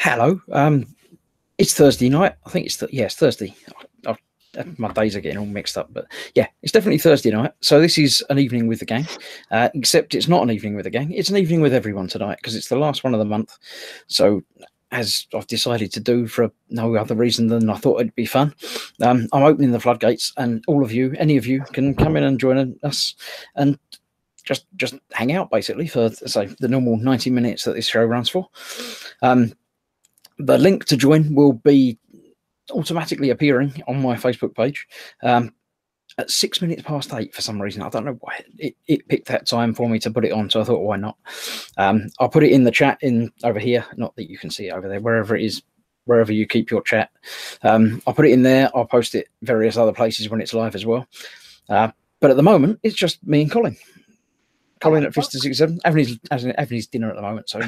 Hello. It's Thursday night. I think it's Thursday. My days are getting all mixed up, but yeah, it's definitely Thursday night. So this is an evening with the gang, except it's not an evening with the gang. It's an evening with everyone tonight because it's the last one of the month. So as I've decided to do for no other reason than I thought it'd be fun, I'm opening the floodgates, and all of you, any of you, can come in and join us and just hang out basically for, say, the normal 90 minutes that this show runs for. The link to join will be automatically appearing on my Facebook page at 6 minutes past 8 for some reason. I don't know why it picked that time for me to put it on, so I thought, why not? I'll put it in the chat in over here, not that you can see it over there, wherever it is, wherever you keep your chat. I'll put it in there. I'll post it various other places when it's live as well. But at the moment, it's just me and Colin. Colin at Vista 67, having his dinner at the moment, so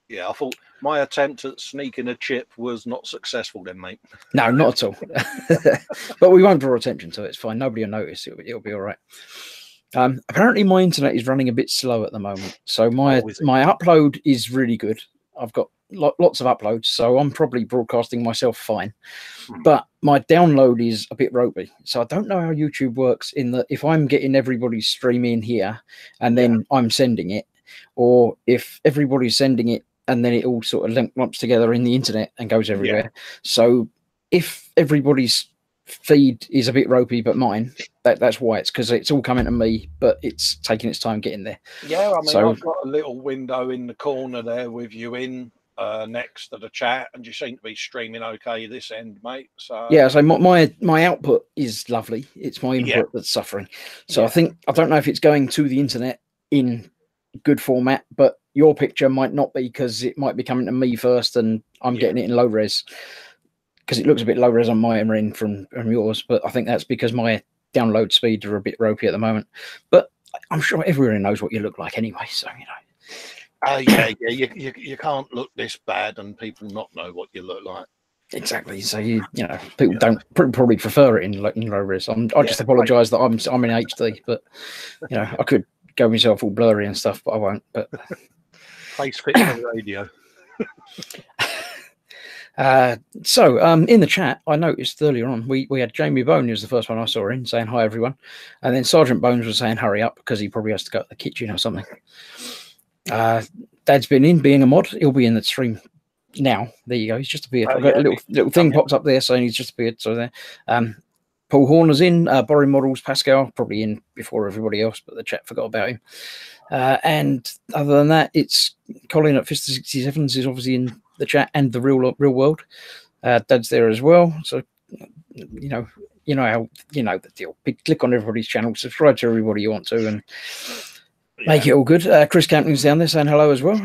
yeah, I thought my attempt at sneaking a chip was not successful then, mate. No, not at all. But we won't draw attention to it. It's fine. Nobody will notice. It'll be all right. Apparently, my internet is running a bit slow at the moment. So my upload is really good. I've got lots of uploads, so I'm probably broadcasting myself fine. But my download is a bit ropey. So I don't know how YouTube works in that if I'm getting everybody's stream in here and then I'm sending it, or if everybody's sending it and then it all sort of lumps together in the internet and goes everywhere. So if everybody's feed is a bit ropey but mine, that's why. It's because it's all coming to me, but it's taking its time getting there. Yeah, I mean, I've got a little window in the corner there with you in next to the chat, and you seem to be streaming okay this end, mate. So yeah, so my output is lovely. It's my input that's suffering. So I don't know if it's going to the internet in good format, but your picture might not be, because it might be coming to me first and I'm getting it in low res, because it looks a bit low res on my end from yours. But I think that's because my download speeds are a bit ropey at the moment. But I'm sure everyone knows what you look like anyway, so you know. You can't look this bad and people not know what you look like. Exactly. So you know, people don't probably prefer it in low res. I just apologise that I'm in HD, but you know, I could go myself all blurry and stuff, but I won't. But face fit for radio. So in the chat, I noticed earlier on we had Jamie Bone, who was the first one I saw in, saying hi everyone, and then Sergeant Bones was saying hurry up because he probably has to go to the kitchen or something. Dad's been in, being a mod. He'll be in the stream now. There you go. He's just appeared. I've got a little thing pops up there saying he's just appeared. So there. Paul Horner's in. Borrowing Models, Pascal probably in before everybody else, but the chat forgot about him. And other than that, it's Colin at Vista 67s is obviously in the chat, and the real world. Dad's there as well. So you know the deal. Click on everybody's channel, subscribe to everybody you want to, and make it all good. Chris Camping's down there saying hello as well.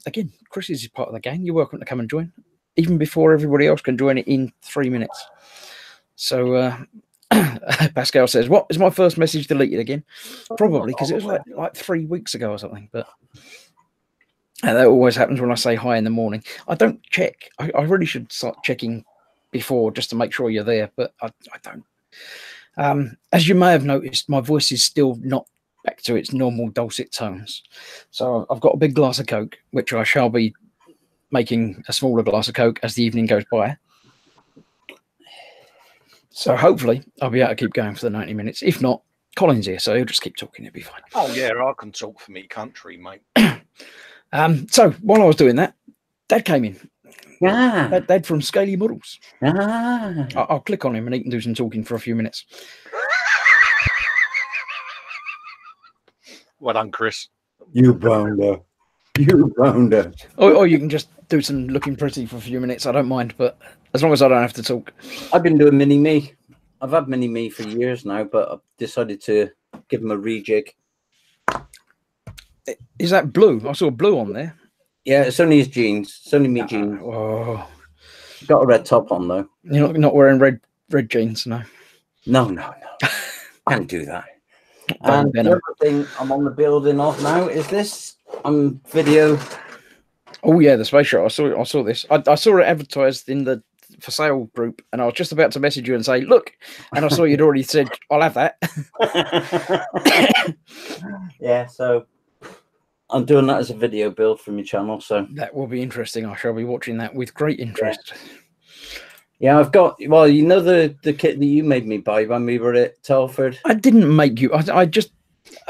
Again, Chris is part of the gang. You're welcome to come and join, even before everybody else can join it in 3 minutes. So Pascal says, "What is my first message deleted again?" Probably because it was like 3 weeks ago or something. But that always happens when I say hi in the morning. I don't check. I really should start checking before, just to make sure you're there, but I don't. As you may have noticed, my voice is still not back to its normal dulcet tones. So I've got a big glass of Coke, which I shall be making a smaller glass of Coke as the evening goes by. So hopefully I'll be able to keep going for the 90 minutes. If not, Colin's here, so he'll just keep talking. It'll be fine. Oh yeah, I can talk for me country, mate. So while I was doing that, Dad came in. Yeah. Dad from Scaly Models. Ah. I'll click on him and he can do some talking for a few minutes. Well done, Chris. You bounder. You bounder. Or you can just do some looking pretty for a few minutes. I don't mind, but as long as I don't have to talk. I've been doing Mini-Me. I've had Mini-Me for years now, but I've decided to give him a rejig. Is that blue? I saw blue on there. Yeah, it's only his jeans. It's only me jeans. Oh. Got a red top on, though. You're not wearing red jeans, no? No. Can't do that. And the other thing I'm on the building of now is this video. Oh yeah, the space shot. I saw this. I saw it advertised in the for sale group, and I was just about to message you and say, look, and I saw you'd already said, I'll have that. Yeah, so I'm doing that as a video build for my channel, so that will be interesting. I shall be watching that with great interest. Yeah, I've got, well, you know the kit that you made me buy when we were at Telford? I didn't make you. I just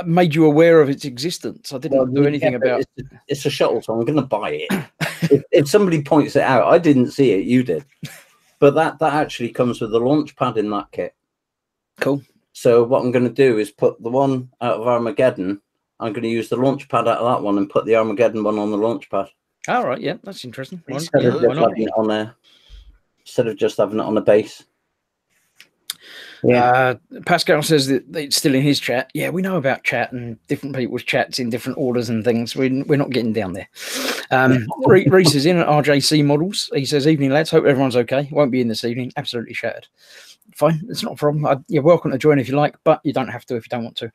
made you aware of its existence. I didn't do anything about it. It's a shuttle, so I'm going to buy it. if somebody points it out, I didn't see it, you did. But that actually comes with a launch pad in that kit. Cool. So what I'm going to do is put the one out of Armageddon. I'm going to use the launch pad out of that one and put the Armageddon one on the launch pad. All right, yeah, that's interesting. Instead of just having it on there. Instead of just having it on the base. Yeah. Pascal says that it's still in his chat. Yeah, we know about chat and different people's chats in different orders and things. We're not getting down there. Reese is in at RJC Models. He says, evening, lads. Hope everyone's okay. Won't be in this evening. Absolutely shattered. Fine. It's not a problem. You're welcome to join if you like, but you don't have to if you don't want to.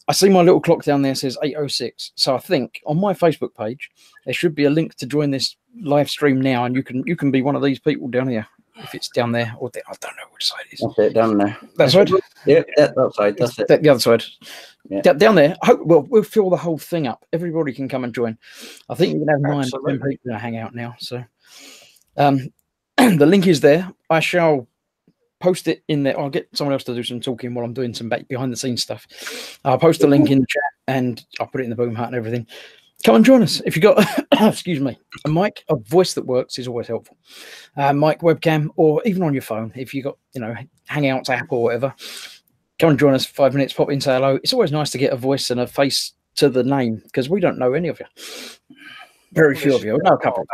I see my little clock down there says 8:06. So I think on my Facebook page, there should be a link to join this live stream now, and you can be one of these people down here. If it's down there or there, I don't know which side it is. That's it, down there. That side? Yeah, that side. That's it. The other side. Yeah. Down there. We'll fill the whole thing up. Everybody can come and join. I think you can have 9 to 10 people to hang out now. So the link is there. I shall post it in there. I'll get someone else to do some talking while I'm doing some behind the scenes stuff. I'll post the link in the chat and I'll put it in the boom hat and everything. Come and join us. If you've got, excuse me, a mic, a voice that works is always helpful. Mic, webcam, or even on your phone. If you've got, Hangouts app or whatever, come and join us for 5 minutes, pop in, say hello. It's always nice to get a voice and a face to the name because we don't know any of you. Very few of you. We know a couple.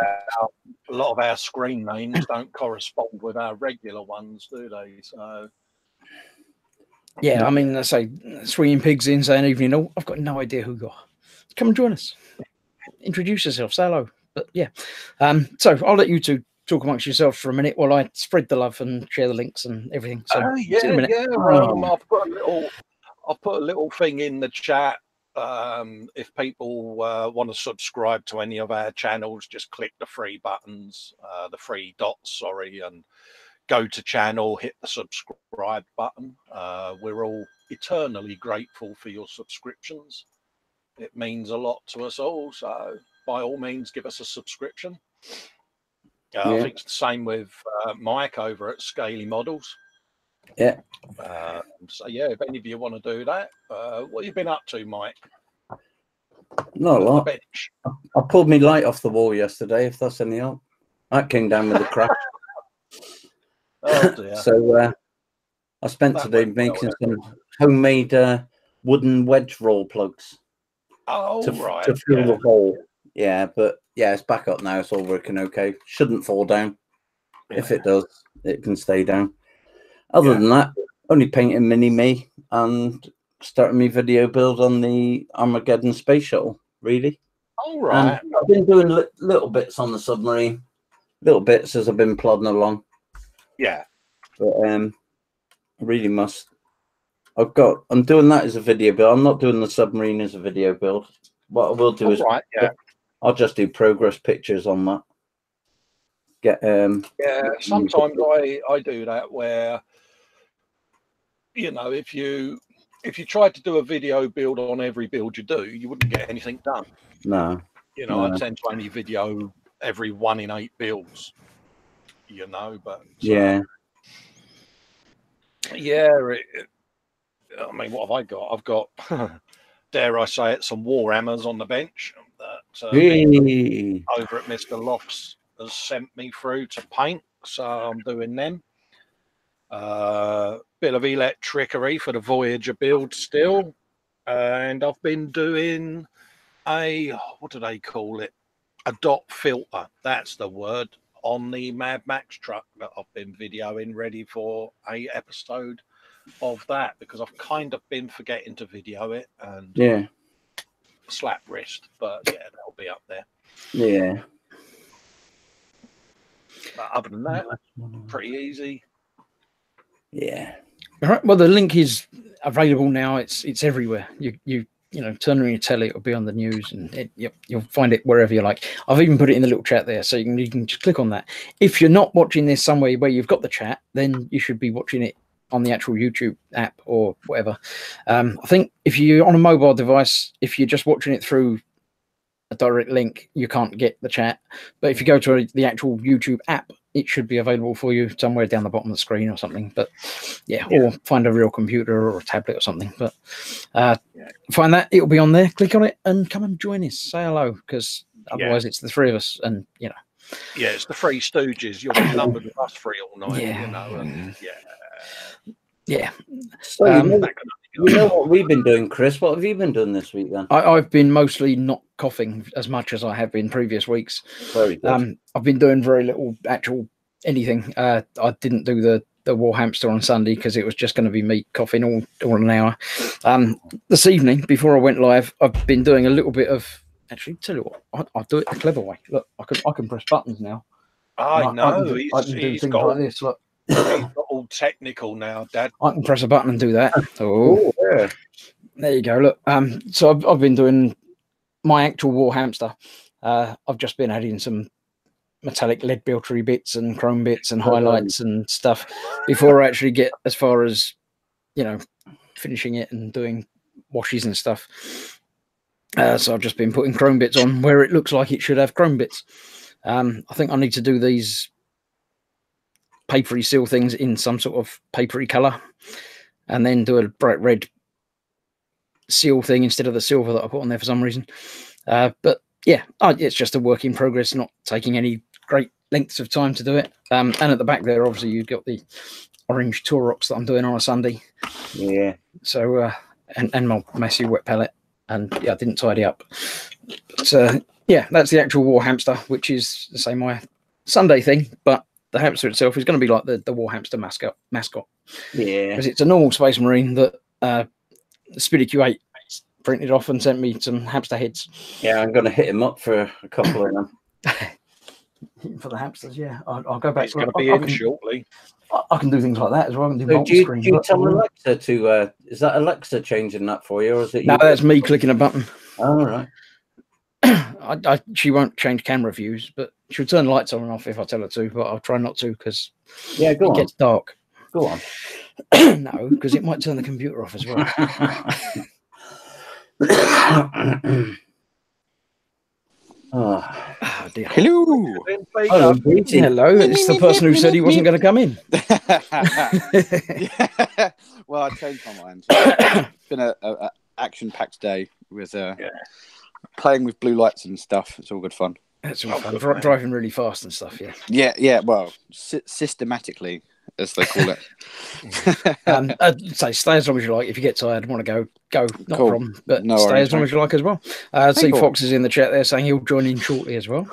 A lot of our screen names don't correspond with our regular ones, do they? So. Yeah, I mean, I say swinging pigs in, saying evening all. I've got no idea who you are. Come and join us. Introduce yourself. Say hello. But yeah, so I'll let you two talk amongst yourselves for a minute while I spread the love and share the links and everything. So yeah. I've put a little thing in the chat. If people want to subscribe to any of our channels, just click the three buttons, the three dots, and go to channel, hit the subscribe button. We're all eternally grateful for your subscriptions. It means a lot to us all, so by all means, give us a subscription. I think it's the same with Mike over at Scaly Models. Yeah. So yeah, if any of you want to do that, what have you been up to, Mike? Not a lot. I pulled my light off the wall yesterday, if that's any help. That came down with a crash. Oh dear. So I spent today making some homemade wooden wedge roll plugs. To fill the hole. Yeah, but yeah, it's back up now. It's all working okay. Shouldn't fall down. Yeah. If it does, it can stay down. Other than that, only painting Mini-Me and starting my video build on the Armageddon space shuttle, really. All right. And I've been doing little bits on the submarine, little bits as I've been plodding along. Yeah. But I really must. I'm doing that as a video build. I'm not doing the submarine as a video build. What I will do is I'll just do progress pictures on that. Sometimes I do that where if you tried to do a video build on every build you do, you wouldn't get anything done. No. I tend to only video every 1 in 8 builds. But yeah. I mean, what have I got? I've got, dare I say it, some Warhammers on the bench that over at Mr. Lofts has sent me through to paint, so I'm doing them. Bit of electricity for the Voyager build still, and I've been doing what do they call it? A dot filter. That's the word on the Mad Max truck that I've been videoing, ready for a episode of that, because I've kind of been forgetting to video it and slap wrist, but yeah, that'll be up there. Yeah. But other than that, pretty easy. Yeah. All right. Well, the link is available now. It's everywhere. You turn on your telly, it'll be on the news, and you'll find it wherever you like. I've even put it in the little chat there, so you can just click on that. If you're not watching this somewhere where you've got the chat, then you should be watching it on the actual YouTube app or whatever. I think if you're on a mobile device, if you're just watching it through a direct link, you can't get the chat. But if you go to the actual YouTube app, it should be available for you somewhere down the bottom of the screen or something. But yeah, or find a real computer or a tablet or something. But find that, it'll be on there. Click on it and come and join us. Say hello, because otherwise it's the three of us, and you know. Yeah, it's the Three Stooges. You'll be numbered with us three all night. Yeah. You know, and, yeah. So you know what we've been doing, Chris? What have you been doing this week then? I've been mostly not coughing as much as I have been previous weeks. Very good. I've been doing very little actual anything. I didn't do the War Hamster on Sunday because it was just going to be me coughing all an hour. This evening, before I went live, I've been doing a little bit of. Actually, tell you what, I'll do it the clever way. Look, I can press buttons now. I know. I can do things like this. Look. He's got all technical now, Dad. I can press a button and do that. Oh, yeah. There you go. Look, so I've been doing my actual War Hamster. I've just been adding some metallic lead biltery bits and chrome bits and highlights and stuff before I actually get as far as, you know, finishing it and doing washes and stuff. So I've just been putting chrome bits on where it looks like it should have chrome bits. I think I need to do these papery seal things in some sort of papery color and then do a bright red seal thing instead of the silver that I put on there for some reason. But yeah, it's just a work in progress, not taking any great lengths of time to do it. And at the back there, obviously, you've got the orange Taurox that I'm doing on a Sunday. Yeah. So, and my messy wet palette. And yeah, I didn't tidy up. But yeah, that's the actual War Hamster, which is the same my Sunday thing. But the hamster itself is going to be like the War Hamster mascot. Yeah. Because it's a normal Space Marine that Speedy Q8 printed off and sent me some hamster heads. Yeah, I'm going to hit him up for a couple of them. For the hamsters, yeah. I'll go back. It's going to be in shortly. I can do things like that as well. I can do So do you tell Alexa to, is that Alexa changing that for you? Or is it? No, that's me clicking a button. All right. She won't change camera views, but she'll turn lights on and off if I tell her to, but I'll try not to because it gets dark. Go on. No, because it might turn the computer off as well. Oh dear. Hello. Hello. Hello. It's the person who said he wasn't going to come in. Yeah. Well, I changed my mind. It's been a action-packed day with playing with blue lights and stuff. It's all good fun. That's all fun. Driving really fast and stuff. Yeah. Yeah. Well, systematically, as they call it. So stay as long as you like. If you get tired, want to go. Not Cool. a problem. But No stay worries, as long mate. as you like as well. See, Fox is in the chat there saying he'll join in shortly as well.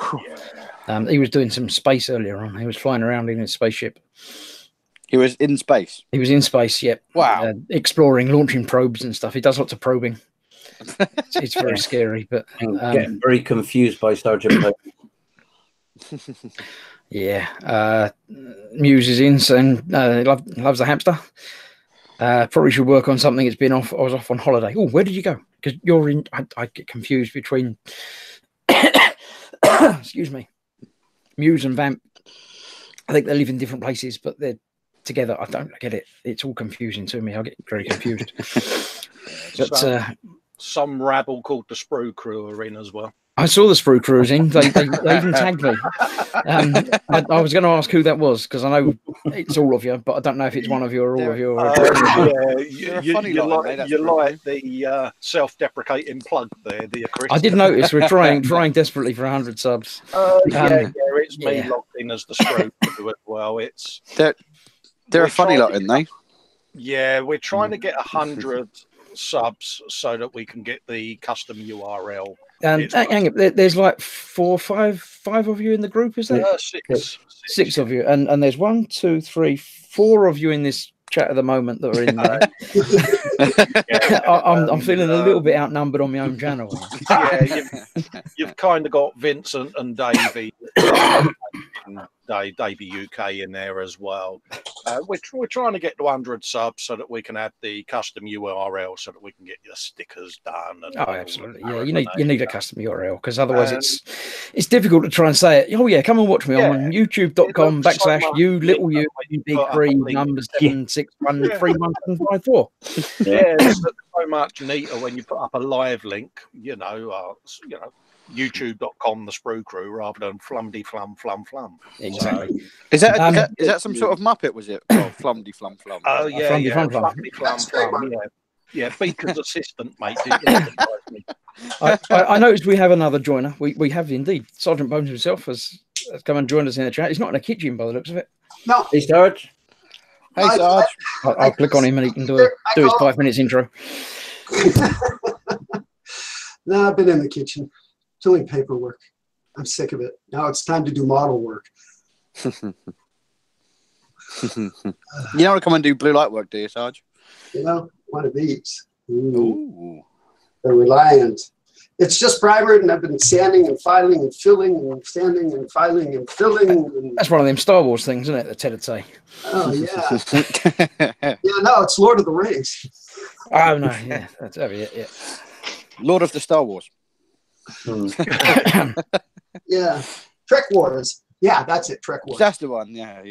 He was doing some space earlier on. He was flying around in his spaceship. He was in space. He was in space, yep. Wow. Exploring, launching probes and stuff. He does lots of probing. It's very scary, but I'm getting very confused by Sergeant Blake. yeah. Muse is in saying loves the hamster. Probably should work on something. It's been off. I was off on holiday. Oh, where did you go? Because you're in. I get confused between. Excuse me. Muse and Vamp. I think they live in different places, but they're together. I don't get it. It's all confusing to me. I get very confused. But some rabble called the Sprue Crew are in as well. I saw the Sprue Crew in. They even tagged me. I was going to ask who that was because I know it's all of you, but I don't know if it's one of you or all of you. You like the self-deprecating plug there, do you, Chris? I did notice we're trying desperately for 100 subs. It's me logged in as the Sprue Crew as well. They're a funny lot, aren't they? Yeah, we're trying to get 100 subs so that we can get the custom URL. And hang on, there's like five of you in the group, is there? Six of you, and there's 1, 2, 3, 4 of you in this chat at the moment that are in there. I'm feeling a little bit outnumbered on my own channel. Yeah, you've kind of got Vincent and Davey. Davey UK in there as well. We're trying to get to 100 subs so that we can add the custom URL so that we can get your stickers done. And absolutely. Yeah, you need a custom URL because otherwise it's difficult to try and say it. Oh yeah, come and watch me on youtube.com/u_big3 Yeah, it's so much neater when you put up a live link. youtube.com the Sprue Crew rather than Flumdy Flum Flum Flum. Exactly. Is that some sort of Muppet? Was it? Oh, Flumdy Flum Flum. Oh yeah, Flumdy yeah, Flum Flum. Flumdy Flum Flum. Yeah, Beacon's assistant, mate. Didn't recognise me. I noticed we have another joiner. We have indeed. Sergeant Bones himself has come and joined us in the chat. He's not in a kitchen by the looks of it. No. Hey, Sarge. Hey, Sarge. I'll click on him and he can do his 5 minutes intro. No, I've been in the kitchen doing paperwork. I'm sick of it. Now it's time to do model work. You don't want to come and do blue light work, do you, Sarge? You know, one of these. Ooh. The Reliant. It's just primer, and I've been sanding and filing and filling and sanding and filing and filling. And... That's one of them Star Wars things, isn't it? The Ted would say. Oh, yeah. Yeah, no, it's Lord of the Rings. Oh, no, yeah. That's it, yeah. Lord of the Star Wars. Yeah. Trek Wars. Yeah, that's it. Trek Wars. That's the one. Yeah.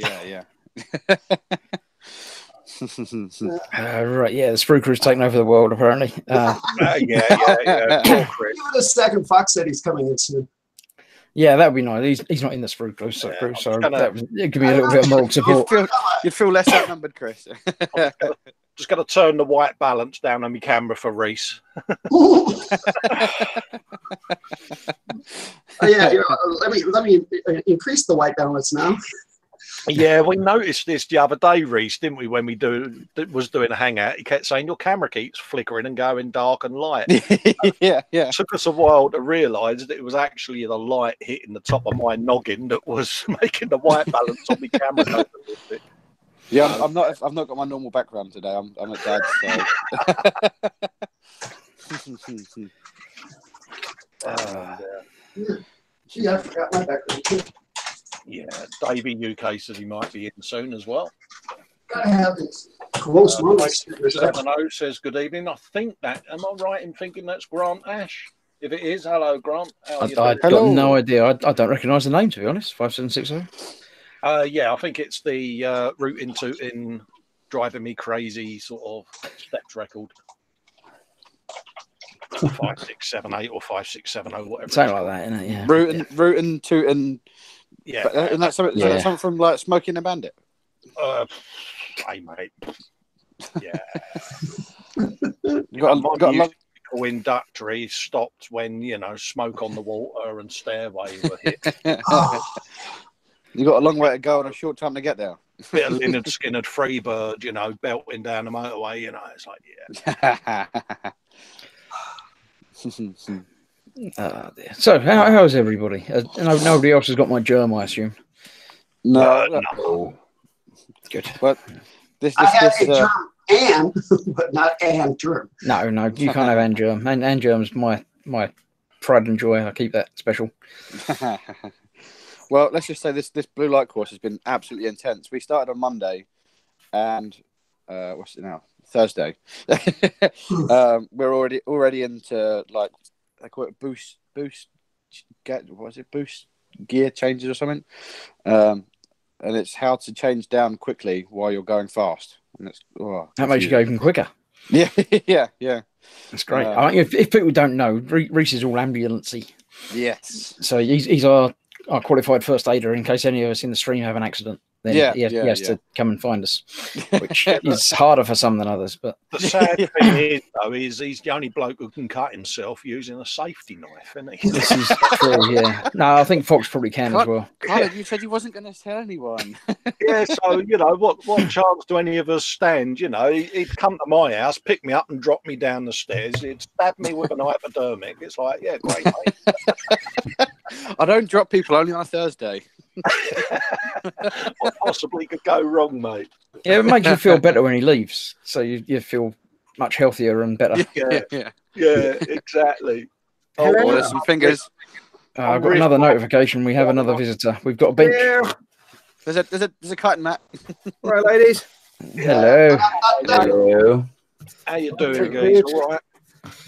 Right, yeah, the Sprue Crew's taken over the world, apparently. Yeah. Give it a second. Fox said he's coming in soon. Yeah, that would be nice. He's not in the Sprue Crew, so it could be a little bit of moral support. You'd feel less outnumbered, Chris. Just got to turn the white balance down on my camera for Reese. Yeah, let me increase the white balance now. Yeah, we noticed this the other day, Reese, didn't we? When we was doing a hangout, he kept saying your camera keeps flickering and going dark and light. Yeah. It took us a while to realise that it was actually the light hitting the top of my noggin that was making the white balance on my camera go a little bit. Yeah, I've not got my normal background today. I'm at Dad's. So. Yeah, I forgot my background too. Yeah, Davey UK says he might be in soon as well. Gotta have this close moments. 70 says good evening. I think that, am I right in thinking that's Grant Ash? If it is, hello Grant. I've got no idea. I don't recognise the name, to be honest. 5760. Yeah, I think it's the Rootin' Tootin' Driving Me Crazy sort of steps record. 5678 or 5670, whatever. Something like that, isn't it? Yeah. Rootin' Tootin'. Yeah. And that's something, something from like Smoking a Bandit. Hey, mate. Yeah. you got a long inductory stopped when, Smoke on the Water and Stairway were hit. You got a long way to go and a short time to get there. Bit of Leonard Skinner Freebird, belting down the motorway, it's like, yeah. So, how's everybody? Nobody else has got my germ, I assume. No. Good. But I have a germ but not an germ. No, you can't have an germ. An germ's my pride and joy. I keep that special. Well, let's just say this blue light course has been absolutely intense. We started on Monday, and what's it now? Thursday. We're already into like they call it boost gear changes or something. And it's how to change down quickly while you're going fast. And it's that makes you go even quicker. Yeah. That's great. If people don't know, Reese is all ambulancey. Yes. So he's our qualified first aider in case any of us in the stream have an accident. Then he has to come and find us, which is harder for some than others. But the sad thing is, though, he's the only bloke who can cut himself using a safety knife, isn't he? This is true, yeah. No, I think Fox probably can as well. Colin, you said you wasn't going to tell anyone. Yeah, so, what chance do any of us stand? He'd come to my house, pick me up and drop me down the stairs. He'd stab me with an hypodermic. It's like, yeah, great, mate. I don't drop people, only on a Thursday. What possibly could go wrong, mate? Yeah, it makes you feel better when he leaves, so you feel much healthier and better. Yeah, exactly. There's some fingers. I've got another notification. We have another visitor. We've got a bench. Yeah. There's a cutting mat. All right, ladies. Hello. Hello. How you doing, guys? All right.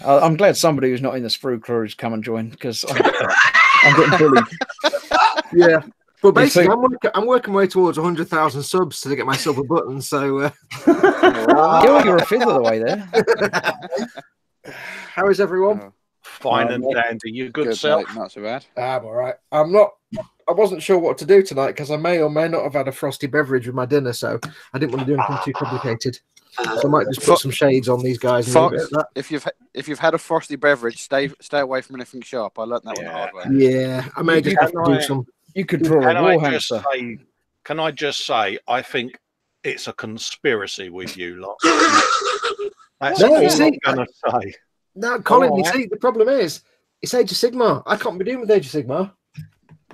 I'm glad somebody who's not in the Sprue Crew has come and joined because I'm getting bullied. Yeah. But basically, I'm working my way towards 100,000 subs to get myself a button. So you're a fifth of the way there. How is everyone? Fine and dandy. You good self? Mate, not so bad. I'm all right. I wasn't sure what to do tonight because I may or may not have had a frosty beverage with my dinner, so I didn't want to do anything too complicated. So I might just put some shades on these guys. And Fox, if you've had a frosty beverage, stay away from anything sharp. I learned that one the hard way. Yeah, I may just have to do some. You could draw a war hamster. Can I just say, I think it's a conspiracy with you lot. That's No, all you I'm see, going to say. No, Colin, All you right. see, the problem is, it's Age of Sigmar. I can't be doing with Age of Sigmar.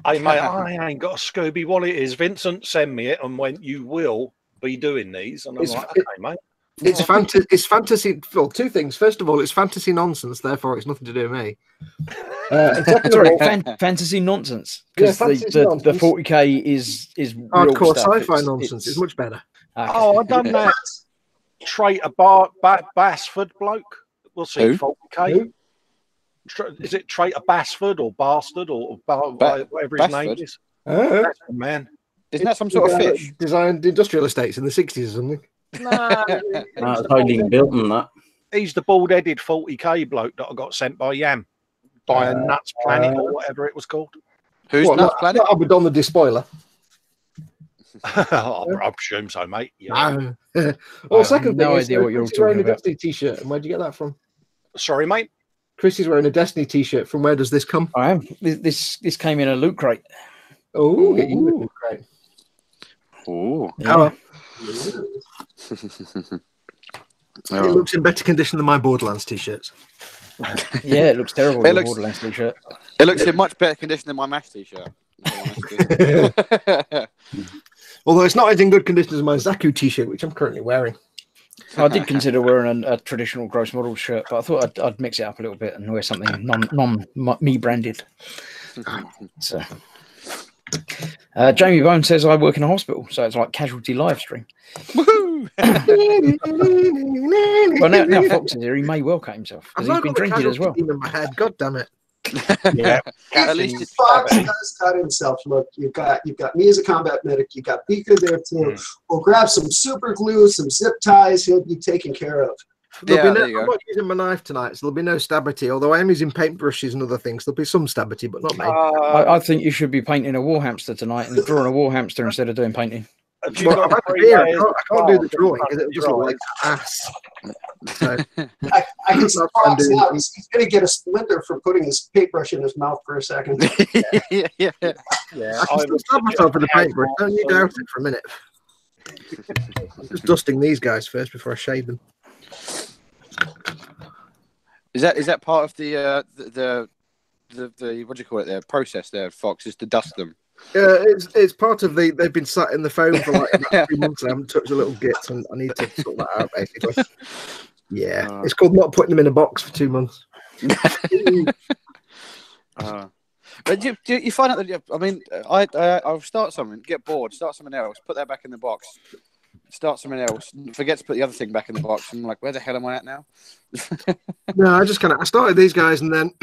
Hey, mate, I ain't got a Scooby. What it is, Vincent sent me it and went, you will be doing these. And I'm like, okay, mate. It's fantasy. It's fantasy. Well, two things. First of all, it's fantasy nonsense. Therefore, it's nothing to do with me. And second Sorry, of all, fantasy nonsense. Yeah, Because fantasy the nonsense. 40k is hardcore real stuff. sci-fi nonsense. It's much better. Okay. Oh, I done that. Traitor Basford bloke. We'll see. Who? 40k. Is it Traitor Basford or Bastard or whatever his name Basford? is? Oh, That's the man. Isn't that some sort of fish? Designed industrial estates in the 60s or something. Nah, That's highly built on that. he's the bald-headed 40k bloke that I got sent by Yam by a nuts planet or whatever it was called. Who's What, Nuts Planet? Not Abaddon the Despoiler. I presume so, mate. Yeah. No. Well, I second have no thing is, idea what you're Chris is wearing talking a about. Destiny t-shirt. And where'd you get that from? Sorry, mate. Chris is wearing a Destiny t-shirt. From where does this come? I am. This came in a loot crate. Oh, get you. Great. Oh. Yeah. It looks in better condition than my Borderlands t-shirts. Yeah, it looks terrible. It It looks- Borderlands t-shirt. It looks in much better condition than my MASH t-shirt. Although it's not as in good condition as my Zaku t-shirt, which I'm currently wearing. I did consider wearing a traditional gross model shirt, but I thought I'd mix it up a little bit and wear something non me branded. So, Jamie Bone says I work in a hospital, so it's like casualty live stream. Woohoo! Well, now Fox is here, he may well cut himself I've because not he's been got the drinking as well. casualty in my head. God damn it! Yeah. At least it's Fox does cut himself. Look, you've got me as a combat medic. You got Beaker there too. We'll grab some super glue, some zip ties. He'll be taken care of. There'll be there you I'm go. not using my knife tonight, so there'll be no stabity. Although I am using paintbrushes and other things, there'll be some stabity, but not me. I think you should be painting a war hamster tonight and drawing a war hamster instead of doing painting. Have you Well, got I've had three the beer. I layers can't, of I can't do the card drawing in because it'll just look like ass. So, I can That's see what I'm Fox doing. now. He's going to get a splinter for putting his paintbrush in his mouth for a second. yeah. Yeah, I can still stab myself with a paintbrush. Don't you doubt it for a minute. I'm just dusting these guys first before I shave them. Is that part of the what do you call it? The process there, Fox, is to dust them. It's part of the. They've been sat in the foam for like about 3 months. I haven't touched the little gits, and I need to sort that out basically. Yeah, it's called not putting them in a box for 2 months. But you find out that I mean, I'll start something, get bored, start something else, put that back in the box, start something else, forget to put the other thing back in the box, and I'm like, where the hell am I at now? No, I started these guys and then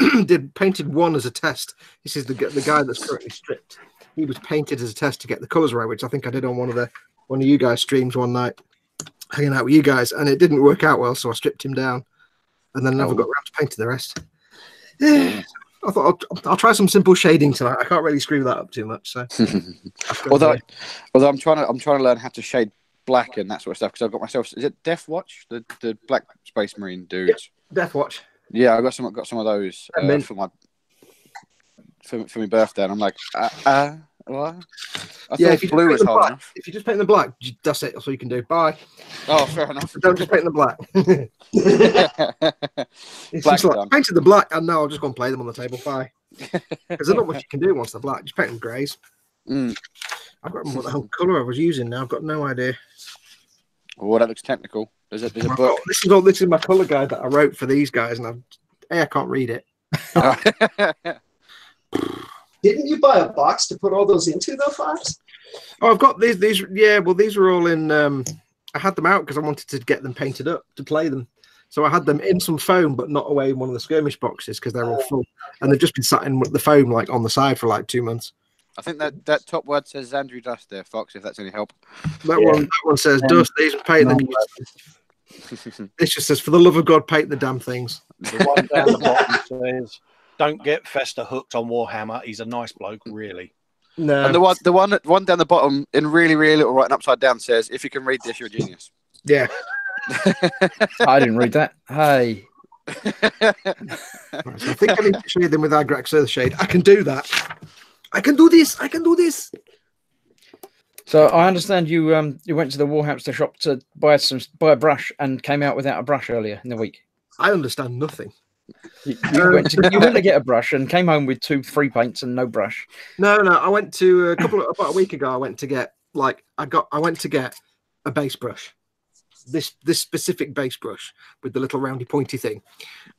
painted one as a test. This is the guy that's currently stripped. He was painted as a test to get the colours right, which I think I did on one of you guys' streams one night, hanging out with you guys, and it didn't work out well, so I stripped him down, and then never got around to painting the rest. I thought I'll try some simple shading tonight. I can't really screw that up too much. So, although I'm trying to learn how to shade black and that sort of stuff because I've got myself. Is it Death Watch, the Black Space Marine dudes? Death Watch. Yeah, I got some of those for my birthday, and I'm like, what? I thought blue was hard enough. If you just paint the black, that's it. That's all you can do. Bye. Oh, fair enough. Don't just paint the black. It's Black just like, done. painted the black, and now I'll just go and play them on the table. Bye. Because there's not much you can do once they're black. Just paint them greys. Mm. I've got what the whole colour I was using now. I've got no idea. Oh, that looks technical. There's a book. This is my colour guide that I wrote for these guys, and I can't read it. Didn't you buy a box to put all those into, though, Fox? Oh, I've got these. Yeah, well, these were all in. I had them out because I wanted to get them painted up to play them. So I had them in some foam, but not away in one of the skirmish boxes because they're all full, and they've just been sat in the foam like on the side for like 2 months. I think that top word says Xandri Dust there, Fox. If that's any help. That one says dust these and paint them. This just says, for the love of God, paint the damn things. The one down the bottom says, "Don't get Fester hooked on Warhammer. He's a nice bloke, really." No. And the one down the bottom in really, really little writing upside down says, "If you can read this, you're a genius." Yeah. I didn't read that. Hey. Right, so I think I need to shade them with Agrax Earth Shade. I can do that. I can do this. I can do this. So I understand you went to the Warhamster shop to buy a brush and came out without a brush earlier in the week. I understand nothing. You went to get a brush and came home with 2 free paints and no brush. No. I went to about a week ago. I went to get a base brush. This specific base brush with the little roundy pointy thing,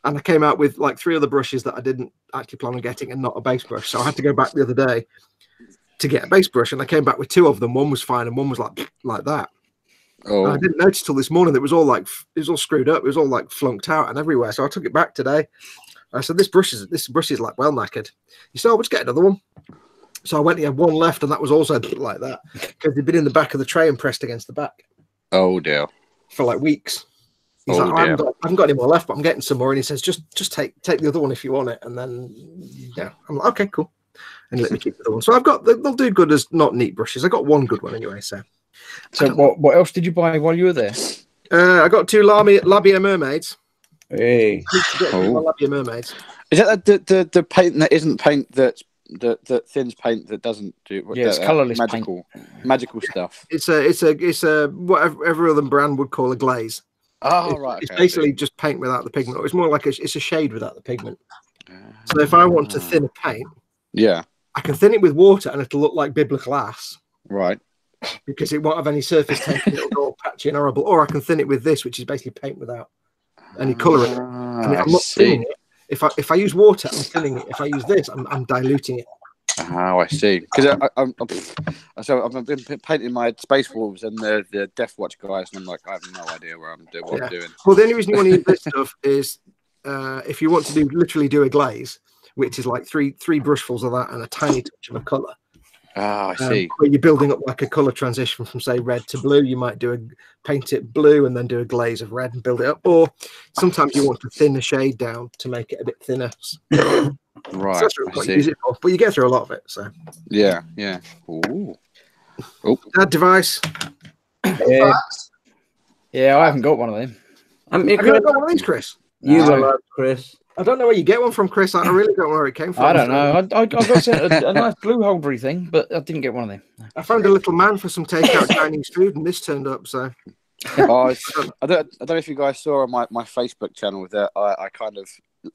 and I came out with like 3 other brushes that I didn't actually plan on getting and not a base brush. So I had to go back the other day to get a base brush, and I came back with 2 of them. One was fine and one was like that. Oh, And I didn't notice till this morning that it was all screwed up. It was all like flunked out and everywhere. So I took it back today. I said, this brush is like well knackered. He said, "Oh, let's get another one." So I went, he had one left, and that was also like that because it'd been in the back of the tray and pressed against the back oh dear. for like weeks. He's Oh, like, I dear. haven't got any more left, but I'm getting some more. And he says, just take the other one if you want it. And then, yeah, I'm like, okay, cool. And let me keep the other one. So they'll do good as not neat brushes. I got one good one anyway. So what else did you buy while you were there? I got 2 Labia mermaids. Hey. Need to get Oh. my Labia mermaids. Is that the paint that isn't paint that thins paint that doesn't do? Yeah, it's colourless magical stuff. It's a whatever other brand would call a glaze. Oh right, It's okay. basically just paint without the pigment. It's more like it's a shade without the pigment. So if I want to thin a paint, Yeah, I can thin it with water and it'll look like biblical ass right. because it won't have any surface tension. It'll go all patchy and horrible. Or I can thin it with this, which is basically paint without any colour in it. And I I'm not see. thinning it. If I use water, I'm thinning it. If I use this, I'm diluting it. Oh, I see. Because I've been painting my Space Wolves and the Death Watch guys, and I'm like, I have no idea what I'm doing. Well, the only reason you want to use this stuff is if you want to literally do a glaze, which is like three brushfuls of that and a tiny touch of a colour. Oh, I see. Where you're building up like a colour transition from say red to blue, you might paint it blue and then do a glaze of red and build it up. Or sometimes you want to thin the shade down to make it a bit thinner. Right. So that's what I you see. use it for, but you get through a lot of it. So Yeah. Ooh. that device. Yeah. Yeah, I haven't got one of them. Have you got one of these, Chris? You No. allowed, Chris. I don't know where you get one from, Chris. I really don't know where it came from. I don't know. I got sent a nice blue holdery thing, but I didn't get one of them. I found a little man for some takeout Chinese food, and this turned up. So Oh, I don't know if you guys saw on my Facebook channel that I kind of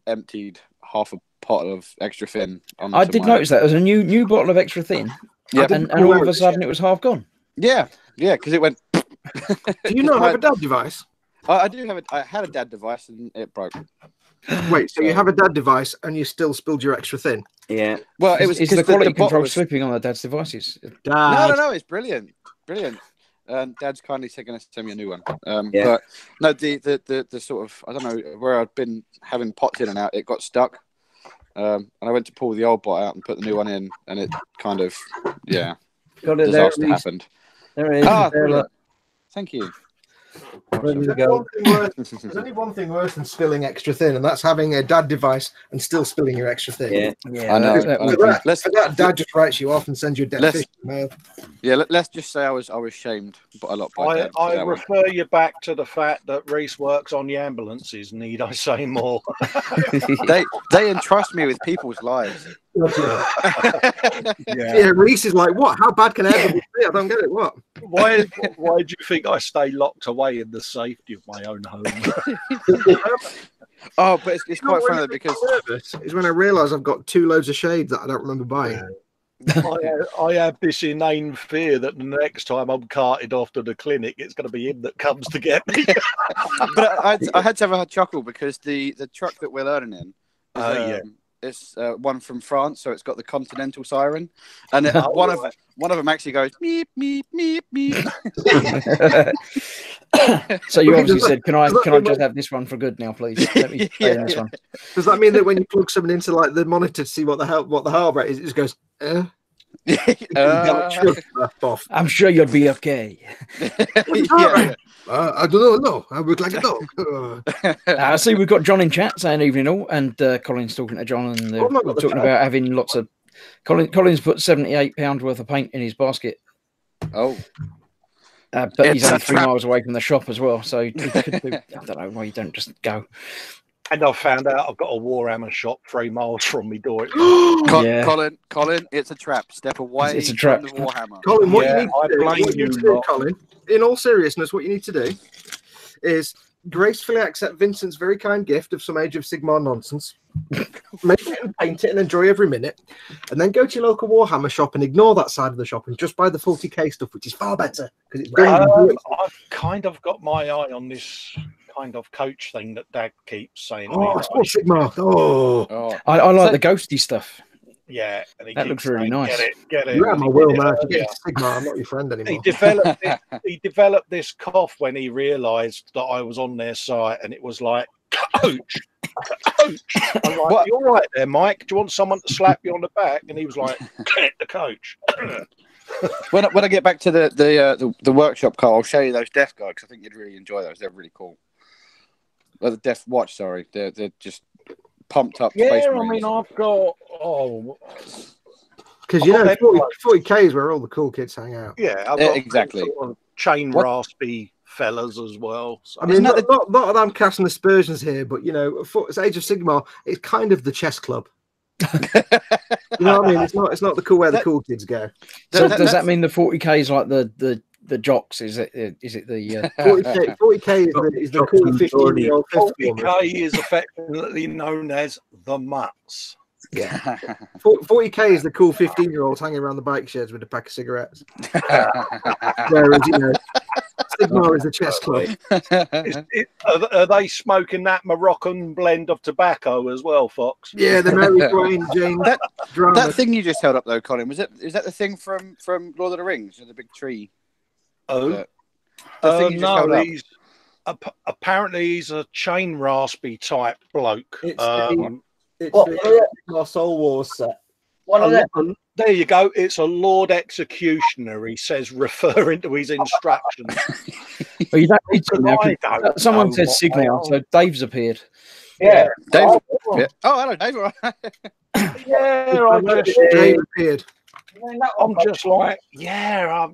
emptied half a pot of extra thin. I did notice that. There's a new bottle of extra thin, Yeah, and all of a sudden it was half gone. yeah, because it went. do you not have a dad device? I do have I had a dad device and it broke. Wait, so you have a dad device and you still spilled your extra thin? Yeah. Well, it was Is 'cause the quality bottle control was- slipping on the dad's devices? Dad. No, it's brilliant. Dad's kindly taken us to send me a new one. Yeah. But no, the sort of I don't know where I'd been having pots in and out. It got stuck, and I went to pull the old pot out and put the new one in, and it kind of Got it there. disaster happened. There it is. Ah, There, brilliant. look. Thank you. Ready to go. There's only one thing worse than spilling extra thin, and that's having a dad device and still spilling your extra thin. Yeah. I know. that For would that, Let's- for that, dad just writes you off and sends you a dead Let's- fish in the mail. Yeah, let's just say I was shamed, but a lot by Dad. for I that one. refer you back to the fact that Reese works on the ambulances. Need I say more? They entrust me with people's lives. Yeah, Reese is like, what? How bad can ambulance be? I don't get it. What? Why do you think I stay locked away in the safety of my own home? Oh, but it's quite funny because nervous is when I realise I've got 2 loads of shades that I don't remember buying. I have this inane fear that the next time I'm carted off to the clinic, it's going to be him that comes to get me. but I had to have a chuckle because the truck that we're learning in, Yeah. it's one from France, so it's got the Continental siren, and one of them actually goes meep meep meep meep. So you Okay, obviously does said, "Can I that mean just have this one for good now, please? Let me stay in this Yeah. one." Does that mean that when you plug something into like the monitor to see what the heart rate is, it just goes, Boff. I'm sure you'll be okay. Yeah. I don't know. I look like a dog. I see we've got John in chat saying evening all, and Colin's talking to John, and Oh, we're talking about having lots of. Colin's put £78 worth of paint in his basket, Oh, but It's he's a only 3 trap. miles away from the shop as well, so he could do, I don't know why you don't just go. And I've found out I've got a Warhammer shop 3 miles from my door. Yeah. Colin, it's a trap. Step away It's a trap. from the Warhammer. Colin, what Yeah, you need I to do, blame what you you need to do, lot. Colin, in all seriousness, what you need to do is gracefully accept Vincent's very kind gift of some Age of Sigmar nonsense, make it and paint it and enjoy every minute, and then go to your local Warhammer shop and ignore that side of the shop and just buy the 40k stuff, which is far better because it's going I've kind of got my eye on this kind of coach thing that Dad keeps saying. to me, Oh, that Sport Sigmar. Oh, Oh, I like So- the ghosty stuff. yeah, and he That keeps looks really saying, nice. Get it. you have my will, man. If you Yeah. get into Sigmar, I'm not your friend He anymore. developed this cough when he realised that I was on their site, and it was like, coach. I'm like, What? you all right there, Mike? Do you want someone to slap you on the back? And he was like, get the coach. when I get back to the workshop, Carl, I'll show you those Death Guard because I think you'd really enjoy those. They're really cool. Well, the Death Watch, sorry, they're just pumped up. Yeah, Space I Marines. mean, I've got Because you I've know, got 40k is where all the cool kids hang out. I've Yeah, got exactly. sort of chain What? raspy fellas as well. So. I mean, Isn't that not that I'm casting aspersions here, but you know, it's Age of Sigmar. It's kind of the chess club. You know what I mean? It's not the cool where the cool kids go. So That- does that's- that mean the 40k is like the jocks? Is it the 40k is the cool 15-year-old fifth formers. 40k is affectionately known as the mutts. 40k is the cool 15-year-olds hanging around the bike sheds with a pack of cigarettes. Whereas, you know, Sigmar is a chess club. Are they smoking that Moroccan blend of tobacco as well, Fox? Yeah, the Mary Dwayne Jane drama. That thing you just held up though, Colin, is that the thing from Lord of the Rings, the big tree? Oh, The thing you just held no, up. he's apparently he's a chain raspy type bloke. It's It's What? the Sigmar Soul Wars set. One of them. There you go. It's a Lord Executioner. He says, referring to his instructions. Well, you don't need to now, I 'cause don't someone know said what Sig they now, are. so Dave's appeared. Yeah. Dave. Oh, Yeah. Oh, hello, Dave. All right. Yeah, Dave appeared. I'm just like, yeah,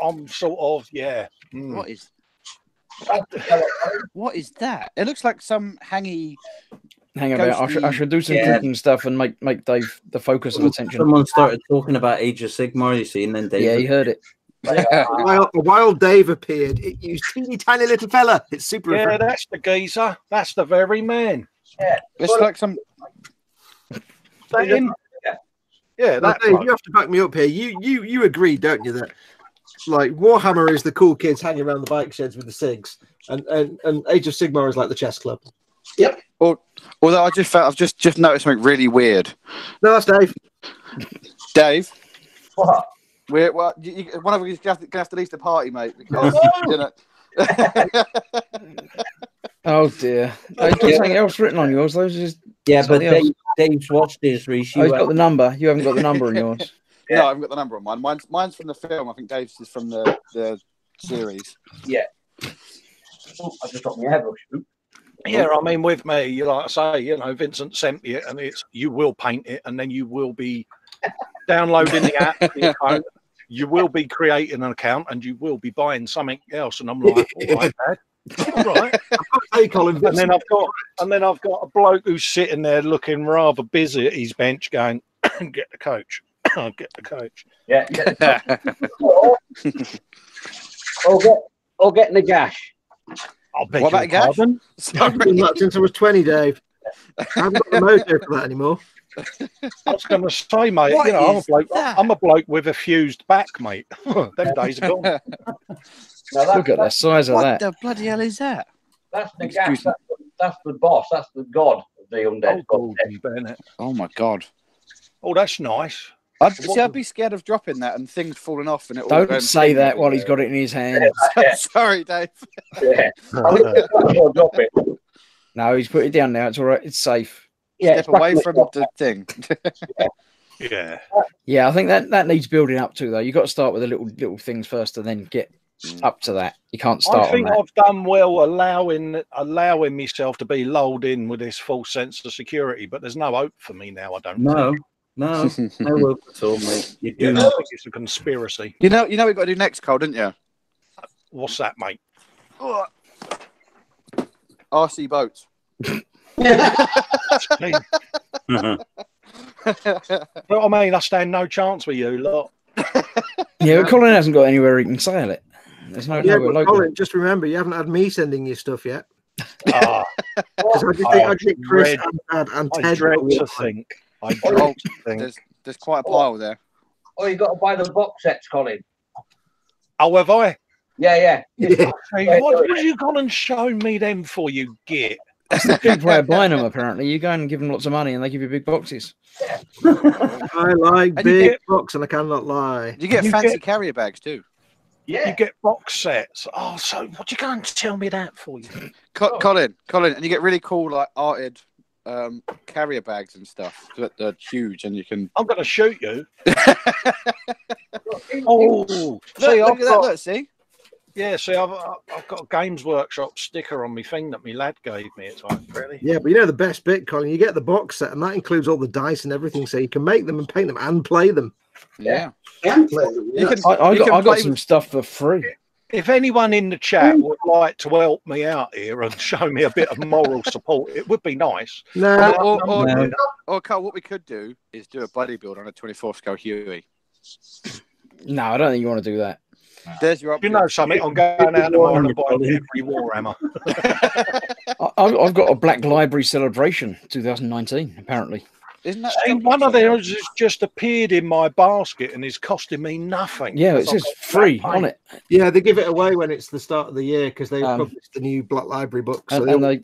I'm sort of, yeah. Mm. What is that? It looks like some hangy. Hang about. I should do some Yeah. cooking stuff and make Dave the focus of attention. Someone started talking about Age of Sigmar, you see, and then Yeah, David. he heard it. While Dave appeared, it used teeny tiny little fella. It's super. Yeah, refreshing. that's the geezer. That's the very man. It's like some. That him? Yeah, Now, that Dave, bloke. you have to back me up here. You agree, don't you, that like Warhammer is the cool kids hanging around the bike sheds with the cigs, and Age of Sigmar is like the chess club. Although I've just noticed something really weird. No, that's Dave. Dave, What? one of us is gonna have to leave the party, mate. Because, you know. Oh dear. There's something else written on yours. Those is Yeah, but something else. Dave's watched his Reese. Oh, he's got the number. You haven't got the number on yours. No, I haven't got the number on mine. Mine's from the film. I think Dave's is from the series. Oh, I just dropped my airbrush. Oop. Yeah, I mean, with me, like I say, Vincent sent me it, and it's you will paint it, and then you will be downloading the app, for your phone, you will be creating an account, and you will be buying something else. And I'm like, all right, Dad, all right. Hey, Colin. And then I've got a bloke who's sitting there looking rather busy at his bench, going, "Get the coach, get the coach." Yeah. Or getting the gash. I'll beg What your about a gash? pardon. I've done that since I was 20, Dave. I haven't got the mojo for that anymore. I was going to say, mate, What I'm a is bloke. that? I'm a bloke with a fused back, mate. Them days are gone. Look at the size of What that. the bloody hell is that? That's the Excuse gash. That's the boss. That's the god of the undead. Oh, God. Gordon Bennett. Oh my god! Oh, that's nice. I'd be scared of dropping that and things falling off and it all. Don't going say ping that while he's everywhere. got it in his hand. Sorry, Dave. Yeah. I mean, I'll drop it. No, he's put it down now. It's all right. It's safe. Yeah, Step it's back away in the from shop. the thing. Yeah. Yeah, I think that needs building up to though. You've got to start with the little things first, and then get up to that. You can't start. I think on that. I've done well allowing myself to be lulled in with this false sense of security, but there's no hope for me now. I don't think. No hope at all, mate. You do I not. think it's a conspiracy. You know what we've got to do next, Cole, didn't you? What's that, mate? RC boats. But I mean, I stand no chance with you lot. Yeah, but Colin hasn't got anywhere he can sail it. There's no Yeah, nowhere but local. Colin, just remember, you haven't had me sending you stuff yet. Ah, 'Cause I think Chris and I Ted. dread to think. I dread to think. There's quite a pile there. Oh, you got to buy the box sets, Colin. Oh, have I? Yeah. Yeah. Hey, what have you gone and shown me them for, you git? That's the big way of buying them. Apparently, you go and give them lots of money, and they give you big boxes. I like And you big get- books, and I cannot lie. You get You fancy get- carrier bags too. Yeah. You get box sets. Oh, so what you going to tell me that for? You? Colin, and you get really cool like arted carrier bags and stuff. They're huge, and you can. I'm going to shoot you. Oh, Look, see, look I've at that! got, Look, see. yeah, see, I've got a Games Workshop sticker on my thing that my lad gave me. It's like, really? Yeah, but you know the best bit, Colin, you get the box set, and that includes all the dice and everything, so you can make them and paint them and play them. Yeah. And play them. You Yes. can- I You can got play some with- stuff for free. If anyone in the chat would like to help me out here and show me a bit of moral support, it would be nice. No, Or Carl, what we could do is do a buddy build on a 24th scale Huey. No, I don't think you want to do that. There's your You option. know something? I'm going out tomorrow and buying every Warhammer. I've got a Black Library Celebration 2019. Apparently, Isn't that See, one of those has just appeared in my basket and is costing me nothing. yeah, it says free on it, yeah, they give it away when it's the start of the year because they Um, published the new Black Library books. So and they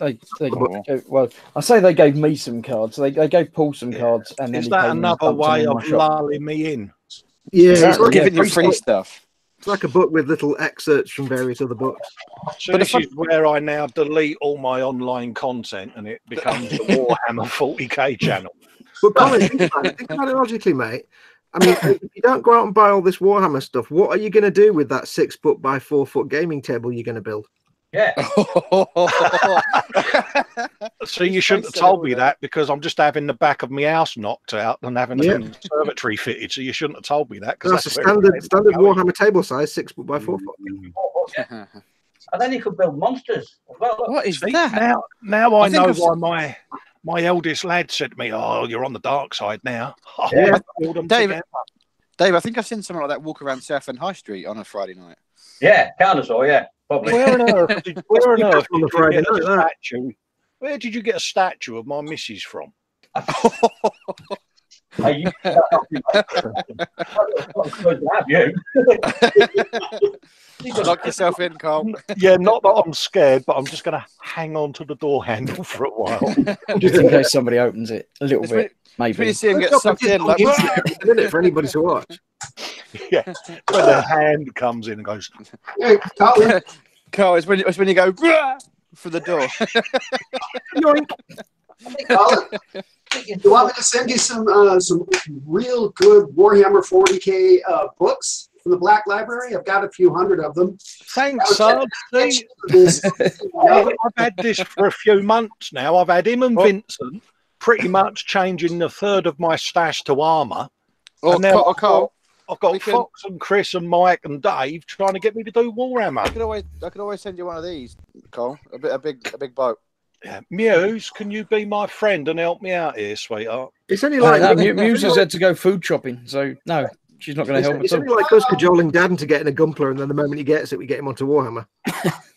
well, I say they gave me some cards. They gave Paul some cards, and then Is he that came and another dumped them way in my of shop. lulling me in? yeah, it's Exactly. like, giving you free free stuff? it's like a book with little excerpts from various other books. So But this if I- is where I now delete all my online content and it becomes the Warhammer 40k channel. But Colin, think about it logically, mate. I mean, if you don't go out and buy all this Warhammer stuff, what are you going to do with that 6 foot by 4 foot gaming table you're going to build? Yeah. So you shouldn't have told me that because I'm just having the back of my house knocked out and having a Yeah. conservatory fitted. So you shouldn't have told me that because That's a standard Warhammer table size, 6 foot by 4 foot. And then you could build monsters as well. Look. What is See, that? now I I think know I've why my eldest lad said to me, "Oh, you're on the dark side now." Oh, Yeah. I pulled them David- together. Dave, I think I've seen something like that walk around Southend High Street on a Friday night. Yeah, kind of so, yeah. Probably. Where on earth did you on the Friday get a night, that. statue? Where did you get a statue of my missus from? Hey, you good to have you. Lock yourself in, Carl. Yeah, not that I'm scared, but I'm just going to hang on to the door handle for a while. Just in case somebody opens it a little It's bit, when maybe. you see him get It's sucked in, like, isn't it, for anybody to watch? Yeah, when the hand comes in and goes, Hey, Colin, Carl, it's when you go "Rah!" for the door. Yoink. Colin, you want me to send you some real good Warhammer 40k books from the Black Library? I've got a few hundred of them. "Thanks, son." See, I've had this for a few months now. I've had him and Vincent pretty much changing a third of my stash to armour. Or And now Carl, I've got we can- Fox and Chris and Mike and Dave trying to get me to do Warhammer. I could always send you one of these, Carl. A big boat. Yeah. Muse, can you be my friend and help me out here, sweetheart? It's only No, like Muse has had to go food shopping, so no, she's not going to help it's at only all. like us cajoling Dan to get in a Gunpla, and then the moment he gets it, we get him onto Warhammer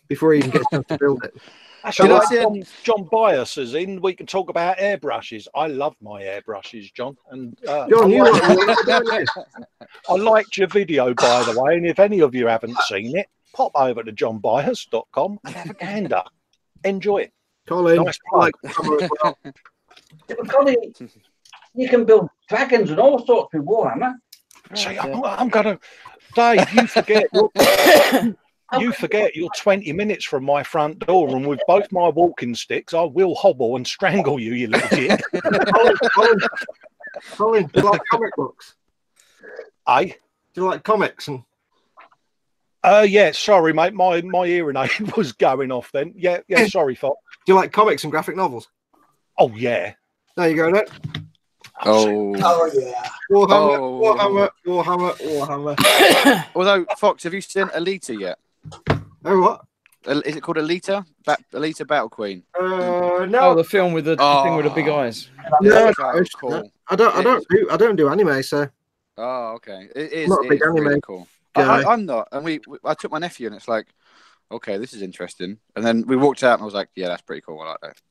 before he even gets time to build it. Actually, Did I like see John Bias is in. We can talk about airbrushes. I love my airbrushes, John. And John, you I liked your video, by the way. And if any of you haven't seen it, pop over to johnbias.com and have a gander. Enjoy it. Colin, Nice like Yeah, but Colin, you can build dragons and all sorts with Warhammer. See, I'm going to. Dave, you forget. You forget you're 20 minutes from my front door, and with both my walking sticks, I will hobble and strangle you, you little git. Colin, do you like comic books? Eh? Do you like comics? And Yeah, sorry, mate. My hearing aid was going off then. Yeah, sorry, Fox. do you like comics and graphic novels? Oh, yeah. There you go, then. Oh. Oh yeah. Warhammer. Although, Fox, have you seen Alita yet? Oh, what? Is it called Alita? Alita Battle Queen. No. Oh, the film with the thing with the big eyes. No, It's cool. I don't do anime, so Oh, okay. It is. Not a big Really anime cool. guy. I'm not, and I took my nephew, and it's like, okay, this is interesting. And then we walked out, and I was like, yeah, that's pretty cool. I like that.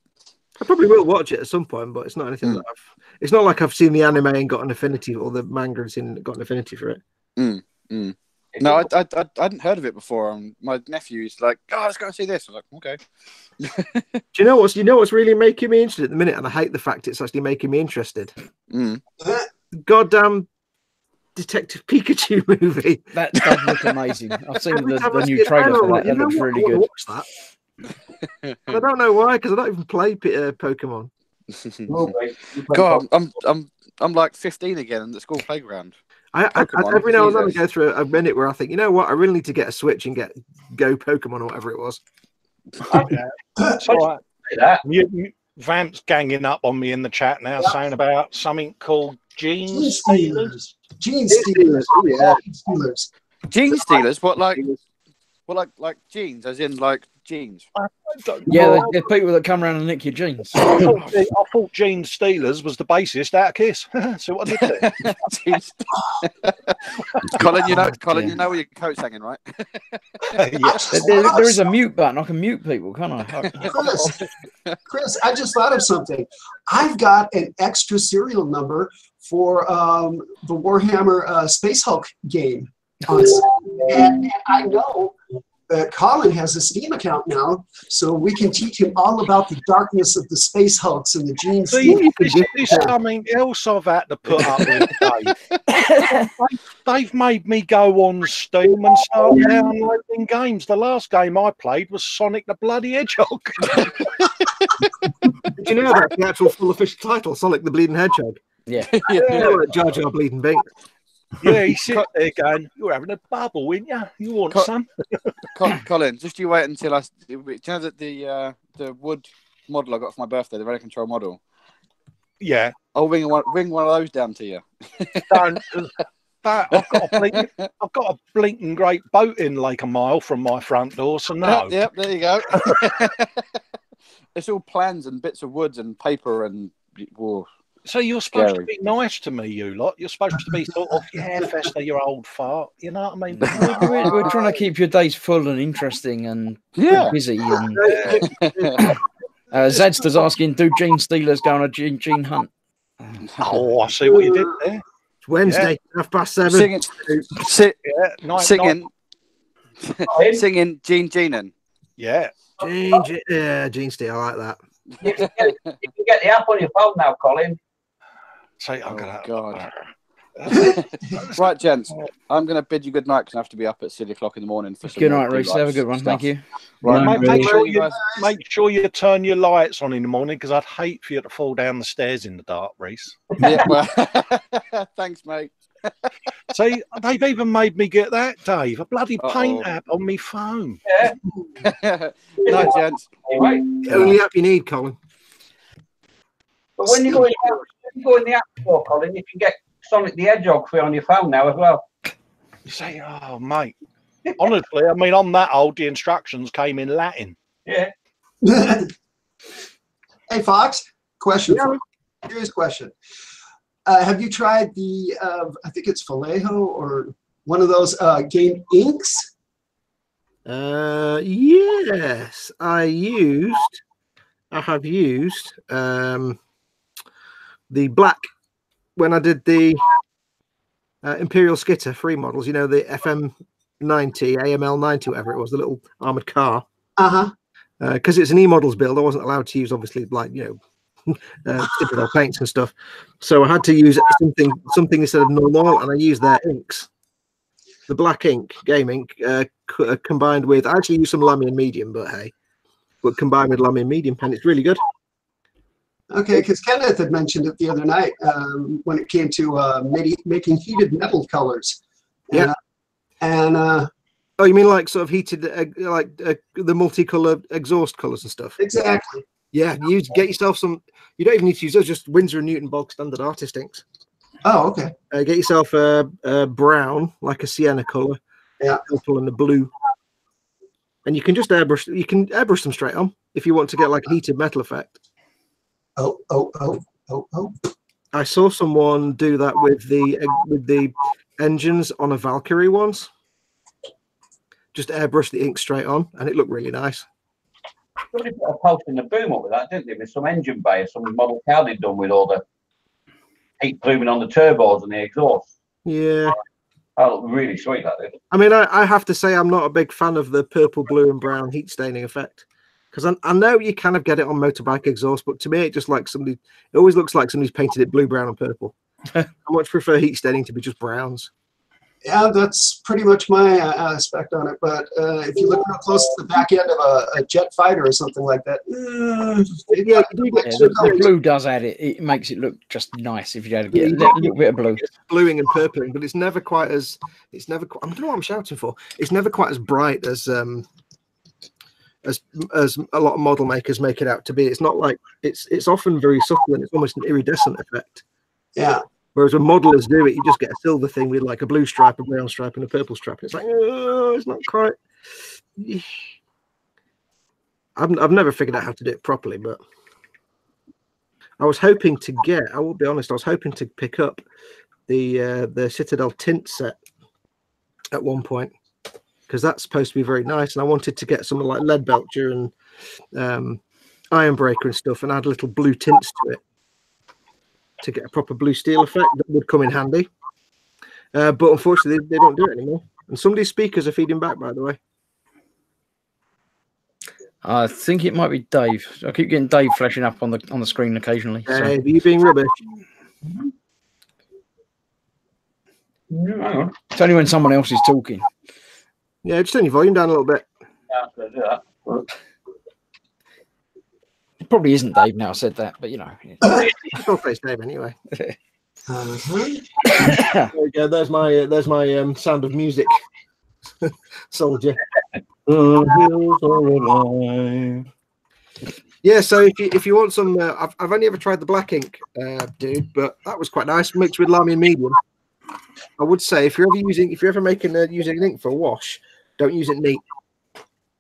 I probably will watch it at some point, but it's not anything that it's not like I've seen the anime and got an affinity, or the manga and got an affinity for it. No, I hadn't heard of it before. My nephew's like, oh, let's go and see this. I was like, okay. Do you know what's really making me interested at the minute? And I hate the fact it's actually making me interested. Goddamn Detective Pikachu movie. That does look amazing. I've seen the new trailer for that. That looks really good. Watch that. I don't know why, because I don't even play Pokemon. God, I'm like 15 again in the school playground. I every now and then I go through a minute where I think, you know what, I really need to get a Switch and go Pokemon or whatever it was. That's all right. Vamp's ganging up on me in the chat now, saying about something called Gene Stealers. Gene Stealers. Oh, yeah. Gene Stealers. Gene Stealers? What like jeans, as in like jeans? Yeah, there's people that come around and nick your jeans. I thought Gene Stealers was the bassist out of Kiss. So what did they? Colin, you know where your coat's hanging, right? Yes. There is a mute button. I can mute people, can't I? Chris, I just thought of something. I've got an extra serial number for the Warhammer Space Hulk game. And I know that Colin has a Steam account now, so we can teach him all about the darkness of the Space Hulks and the Gene Stealers. This is something else I've had to put up with, Dave. They've made me go on Steam and start downloading games. The last game I played was Sonic the Bloody Hedgehog. Did you know that's the actual full official title, Sonic the Bleeding Hedgehog? Yeah. Jar Jar Bleeding Binks. Yeah, he's sitting there going, "You're having a bubble, ain't you? You want some?" Colin, just you wait until do you know that the wood model I got for my birthday, the Ready Control model? Yeah, I'll ring one of those down to you. Don't. I've got a blinking great boat in Lake a mile from my front door, so no. Yep, there you go. It's all plans and bits of woods and paper and. Whoa. So you're supposed to be nice to me, you lot. You're supposed to be sort of, yeah, Fester, you old fart. You know what I mean? We're trying to keep your days full and interesting and busy. And Zadster's asking, do Gene Stealers go on a Gene hunt? Oh, I see what you did there. It's Wednesday, 7:30. Singing Gene Geenan. Yeah. Gene Steele, I like that. You can get the app on your phone now, Colin. Say, I'm God. Right, gents, I'm going to bid you good night because I have to be up at 6 o'clock in the morning for some good night, Reese. Have a good one. Stuff. Thank you. Right, make sure you turn your lights on in the morning because I'd hate for you to fall down the stairs in the dark, Reese. Yeah, well, thanks, mate. See, they've even made me get that, Dave. A bloody paint app on me phone. Yeah. Night, gents. The only app you need, Colin. But when you go in the app store, Colin, you can get Sonic the Hedgehog free on your phone now as well. You say, oh, mate. Honestly, I mean, I'm that old. The instructions came in Latin. Yeah. Hey, Fox, question. Serious question. Have you tried the, I think it's Vallejo or one of those game inks? Yes, I have used the black when I did the Imperial Skitter free models, you know, the FM90, AML90, whatever it was, the little armored car. Because it's an E-models build, I wasn't allowed to use, obviously, like, you know, typical paints and stuff. So I had to use something instead of normal oil, and I used their inks. The black ink, game ink, combined with, I actually used some Lamian medium, but combined with Lamian medium, and it's really good. Okay, because Kenneth had mentioned it the other night when it came to making heated metal colors. Yeah. Oh, you mean like sort of heated, the multicolored exhaust colors and stuff? Exactly. Yeah, you get yourself some. You don't even need to use those. Just Winsor and Newton bog standard artist inks. Oh, okay. Get yourself a brown, like a sienna color, purple and a blue, and you can just airbrush. You can airbrush them straight on if you want to get like a heated metal effect. Oh. I saw someone do that with the engines on a Valkyrie once. Just airbrush the ink straight on, and it looked really nice. Somebody put a post in the boom up with that, didn't they? With some engine bay, some model car they'd done with all the heat blooming on the turbos and the exhaust. Yeah. That looked really sweet, that did. I mean, I have to say I'm not a big fan of the purple, blue, and brown heat staining effect. Because I know you kind of get it on motorbike exhaust, but to me, it just like it always looks like somebody's painted it blue, brown, and purple. I much prefer heat staining to be just browns. Yeah, that's pretty much my aspect on it. But if you look real close to the back end of a jet fighter or something like that, the blue does add it. It makes it look just nice if you had to get a little bit of blue. It's bluing and purpling, but it's never quite as. It's never. I don't know what I'm shouting for. It's never quite as bright as a lot of model makers make it out to be. It's not like it's often very subtle and it's almost an iridescent effect. Yeah. Whereas when modelers do it, you just get a silver thing with like a blue stripe, a brown stripe, and a purple stripe. It's like, it's not quite. I've never figured out how to do it properly, but I was hoping to get. I will be honest. I was hoping to pick up the Citadel tint set at one point because that's supposed to be very nice, and I wanted to get something like Leadbelcher and Ironbreaker and stuff, and add little blue tints to it to get a proper blue steel effect that would come in handy. But unfortunately, they don't do it anymore. And somebody's speakers are feeding back, by the way. I think it might be Dave. I keep getting Dave flashing up on the screen occasionally. So. Are you being rubbish? It's only when someone else is talking. Yeah, just turn your volume down a little bit. It probably isn't Dave now I said that, but you know. Still face Dave anyway. There we go. There's my Sound of Music soldier. Yeah, so if you want some, I've only ever tried the black ink, dude, but that was quite nice mixed with lamy and medium. I would say if you're ever making using ink for a wash, don't use it neat.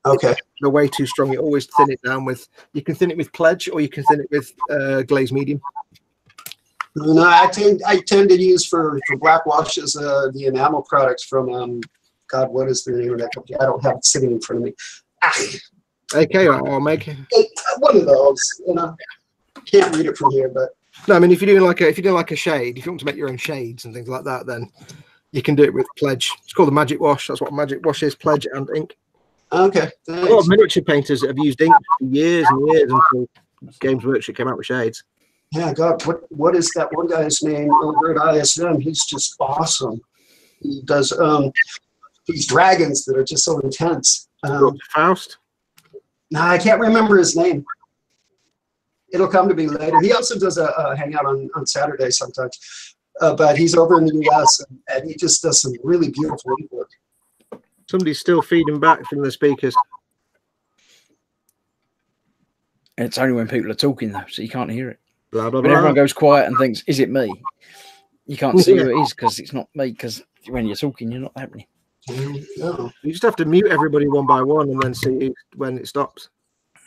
Okay. They're way too strong. You always thin it down with. You can thin it with Pledge, or you can thin it with glaze medium. No, I tend to use for black washes the enamel products from God, what is the name of that company? I don't have it sitting in front of me. Okay, I'll make it. One of those. Can't read it from here, but no. I mean, if you're doing like a shade, if you want to make your own shades and things like that, then you can do it with Pledge. It's called the Magic Wash. That's what Magic Wash is: Pledge and ink. Okay. A lot of miniature painters have used ink for years and years until Games Workshop came out with shades. Yeah, God, what is that one guy's name over at ISM? He's just awesome. He does these dragons that are just so intense. Faust? No, I can't remember his name. It'll come to me later. He also does a hangout on Saturday sometimes, but he's over in the US and he just does some really beautiful work. Somebody's still feeding back from the speakers. And it's only when people are talking, though, so you can't hear it. Blah, blah, when blah. everyone goes quiet and thinks, is it me? You can't see who it is because it's not me, because when you're talking, you're not happening. No. You just have to mute everybody one by one and then see when it stops.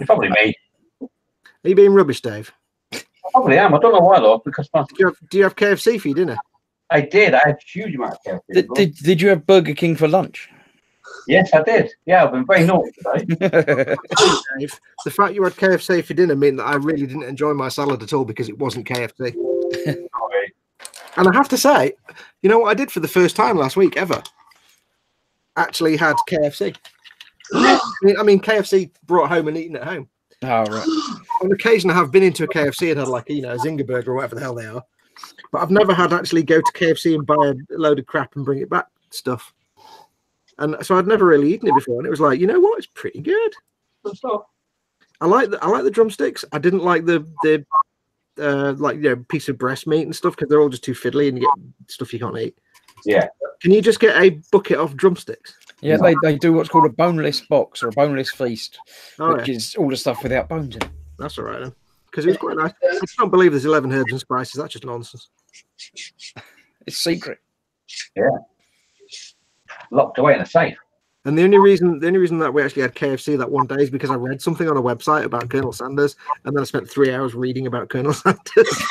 Probably me. Are you being rubbish, Dave? I probably am. I don't know why, though, because do you have KFC for your dinner? I did. I had a huge amount of KFC. Did you have Burger King for lunch? Yes, I did. Yeah, I've been very naughty today. Dave, the fact you had KFC for dinner meant that I really didn't enjoy my salad at all because it wasn't KFC. Sorry. And I have to say, you know what I did for the first time last week ever? Actually had KFC. I mean, KFC brought home and eaten at home. Oh, right. On occasion, I have been into a KFC and had like, a Zinger burger or whatever the hell they are. But I've never had actually go to KFC and buy a load of crap and bring it back stuff. And so I'd never really eaten it before, and it was like, you know what, it's pretty good. I like the drumsticks. I didn't like the piece of breast meat and stuff because they're all just too fiddly and you get stuff you can't eat. Yeah. Can you just get a bucket of drumsticks? Yeah, they do what's called a boneless box or a boneless feast, which is all the stuff without bones in it. That's all right then, because it was quite nice. I can't believe there's 11 herbs and spices. That's just nonsense. It's secret. Yeah. Locked away in a safe. And the only reason that we actually had KFC that one day is because I read something on a website about Colonel Sanders, and then I spent 3 hours reading about Colonel Sanders.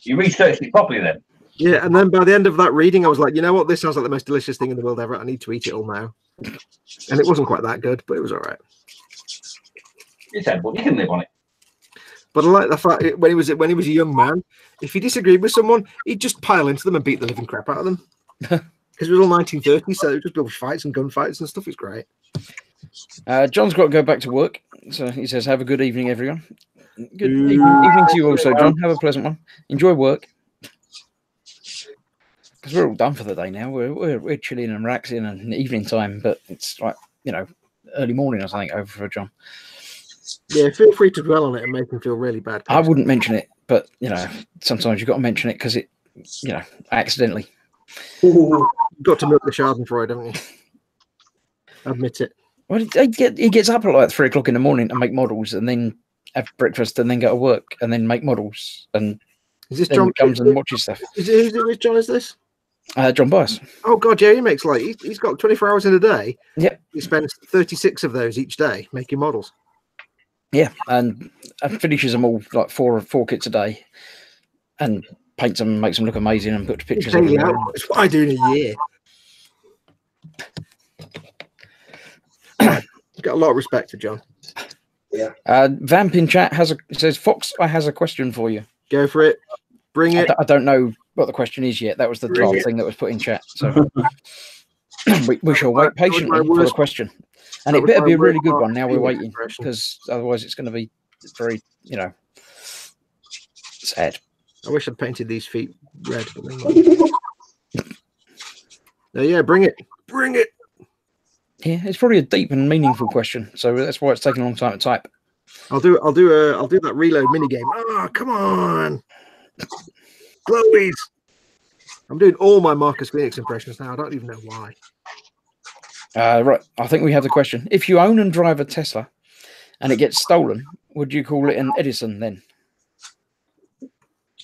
You researched it properly then? Yeah, and then by the end of that reading, I was like, you know what? This sounds like the most delicious thing in the world ever. I need to eat it all now. And it wasn't quite that good, but it was all right. It's edible. You can live on it. But I like the fact when he was a young man, if he disagreed with someone, he'd just pile into them and beat the living crap out of them. Because it was all 1930s, so it was just build fights and gunfights and stuff. It's great. John's got to go back to work, so he says, "Have a good evening, everyone." Good evening to you also, John. Have a pleasant one. Enjoy work. Because we're all done for the day now. We're chilling and relaxing and evening time, but it's like early morning or something over for John. Yeah, feel free to dwell on it and make him feel really bad. I wouldn't mention it, but sometimes you've got to mention it because it, accidentally. You've got to milk the Schadenfreude, haven't you? Admit it. Well, he gets up at like 3 o'clock in the morning to make models, and then have breakfast, and then go to work, and then make models, and is this John comes and watches stuff. Who's John? Is this? John Bias. Oh God, yeah, he makes he's got 24 hours in a day. Yep. He spends 36 of those each day making models. Yeah, and finishes them all like four kits a day, and paints them, makes them look amazing, and puts pictures of them. It's what I do in a year. Got a lot of respect for John. Yeah. Vamp in chat says, Fox, I has a question for you. Go for it. Bring it. I don't know what the question is yet. That was the draft thing that was put in chat. So we shall wait patiently for the question. And it better be a really good one. Now we're waiting, because otherwise it's going to be very, sad. I wish I'd painted these feet red. No, yeah, bring it. Bring it. Yeah, it's probably a deep and meaningful question, so that's why it's taking a long time to type. I'll do that reload mini game. Oh, come on, Chloe's. I'm doing all my Marcus Phoenix impressions now. I don't even know why. Right, I think we have the question. If you own and drive a Tesla, and it gets stolen, would you call it an Edison then?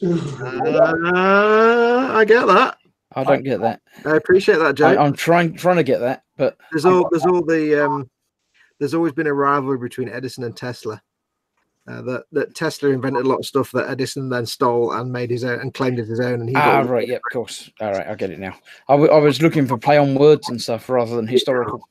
I get that. I don't get that. I appreciate that, Joe. I'm trying to get that, but there's always been a rivalry between Edison and Tesla. That Tesla invented a lot of stuff that Edison then stole and made his own and claimed as his own. And he right, yeah, of course. All right, I get it now. I was looking for play on words and stuff rather than historical.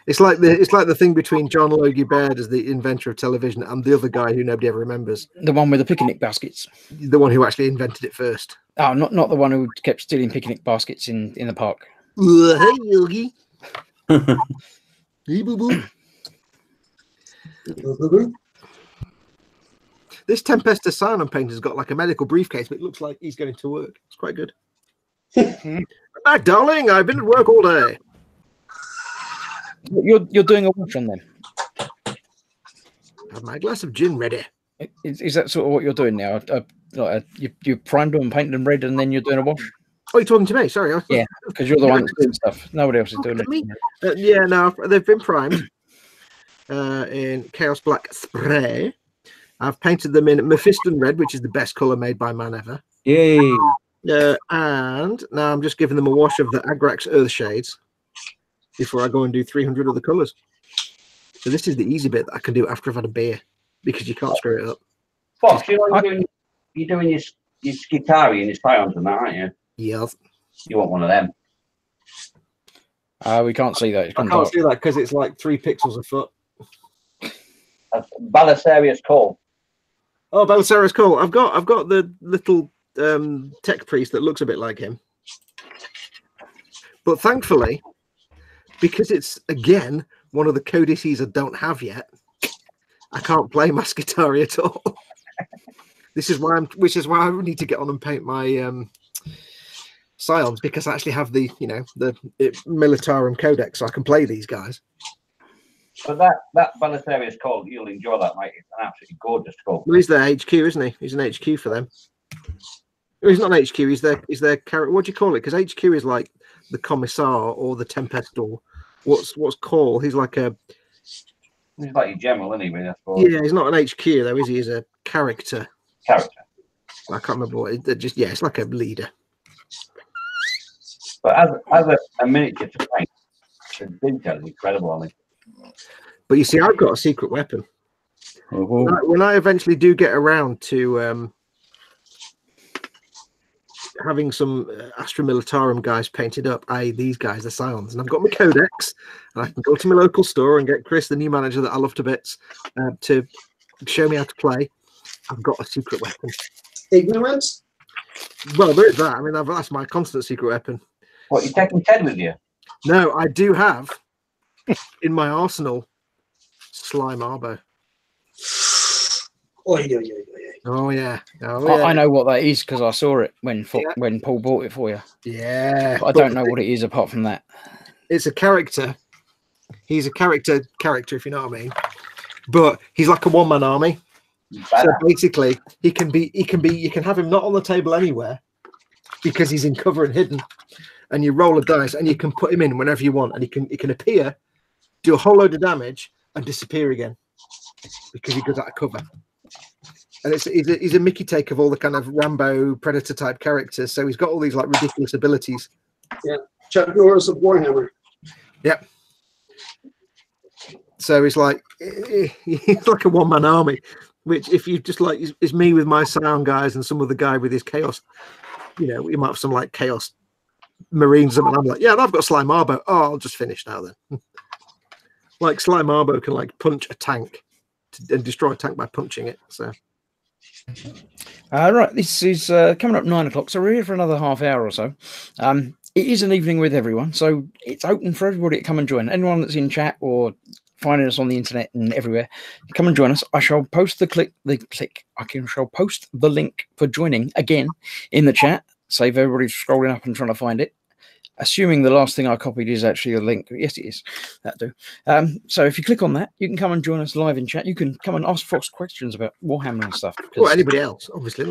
It's like the thing between John Logie Baird as the inventor of television and the other guy who nobody ever remembers. The one with the picnic baskets. The one who actually invented it first. Oh, not the one who kept stealing picnic baskets in the park. Hey, Yogi. Hey, boo boo. This Tempesta Cyanide painter's got like a medical briefcase, but it looks like he's going to work. It's quite good. Back, darling. I've been at work all day. You're doing a wash on them. Have my glass of gin ready. Is that sort of what you're doing now? You primed them and painted them red, and then you're doing a wash? Oh, you're talking to me? Sorry. Yeah, because you're the one that's doing stuff. Nobody else is doing it. Yeah, no, they've been primed in Chaos Black Spray. I've painted them in Mephiston Red, which is the best colour made by man ever. Yay. And now I'm just giving them a wash of the Agrax Earth Shades before I go and do 300 other colours. So this is the easy bit that I can do after I've had a beer, because you can't screw it up. Fox, you're doing your Skitari and your Scions and that, aren't you? Yes. You want one of them? We can't see that. I can't see that because it's like 3 pixels a foot. Belisarius Cole. Oh, Belisarius Cole. I've got the little tech priest that looks a bit like him. But thankfully, because it's again one of the codices I don't have yet, I can't play Mascatari at all. Which is why I need to get on and paint my Scions, because I actually have the Militarum Codex, so I can play these guys. But that Belisarius Colt, you'll enjoy that, mate. It's an absolutely gorgeous Colt. Well, he's their HQ, isn't he? He's an HQ for them. Well, he's not an HQ. He's their character. What do you call it? Because HQ is like the Commissar or the Tempest or what's call. He's like a. He's like your general, isn't he? Really, I suppose. Yeah, he's not an HQ though, is he? He's a character. Character. I can't remember what. It's like a leader. But as a miniature to paint, the detail is incredible on it. But you see, I've got a secret weapon. When I eventually do get around to having some Astra Militarum guys painted up, i.e. these guys, the Scions, and I've got my Codex, and I can go to my local store and get Chris, the new manager that I love to bits, to show me how to play. I've got a secret weapon. Ignorance? Well, there is that. I mean, that's my constant secret weapon. What, you're taking Ted with you? No, I do have in my arsenal Slime Arbo. Oh yeah. Oh yeah. Oh, yeah. I know what that is because I saw it when Paul bought it for you. Yeah. But I don't know what it is apart from that. It's a character. He's a character, if you know what I mean. But he's like a one-man army. So basically, you can have him not on the table anywhere because he's in cover and hidden. And you roll a dice and you can put him in whenever you want, and he can appear, do a whole load of damage, and disappear again because he goes out of cover. And he's a Mickey take of all the kind of Rambo Predator type characters. So he's got all these like ridiculous abilities. Yeah, Chuck Norris of Warhammer. Yep. So he's like a one-man army, which if you just like is me with my sound guys and some other guy with his chaos. You know, you might have some like chaos Marines, and I'm like, yeah, I've got Slime Arbo. Oh, I'll just finish now then. Like Slime Arbo can like punch a tank and destroy a tank by punching it. So, right, this is coming up 9 o'clock, so we're here for another half hour or so. It is an evening with everyone, so it's open for everybody to come and join. Anyone that's in chat or finding us on the internet and everywhere, come and join us. I shall post I shall post the link for joining again in the chat. Save everybody scrolling up and trying to find it. Assuming the last thing I copied is actually a link. Yes, it is. That'll do. So if you click on that, you can come and join us live in chat. You can come and ask Fox questions about Warhammer and stuff. Or anybody else, obviously.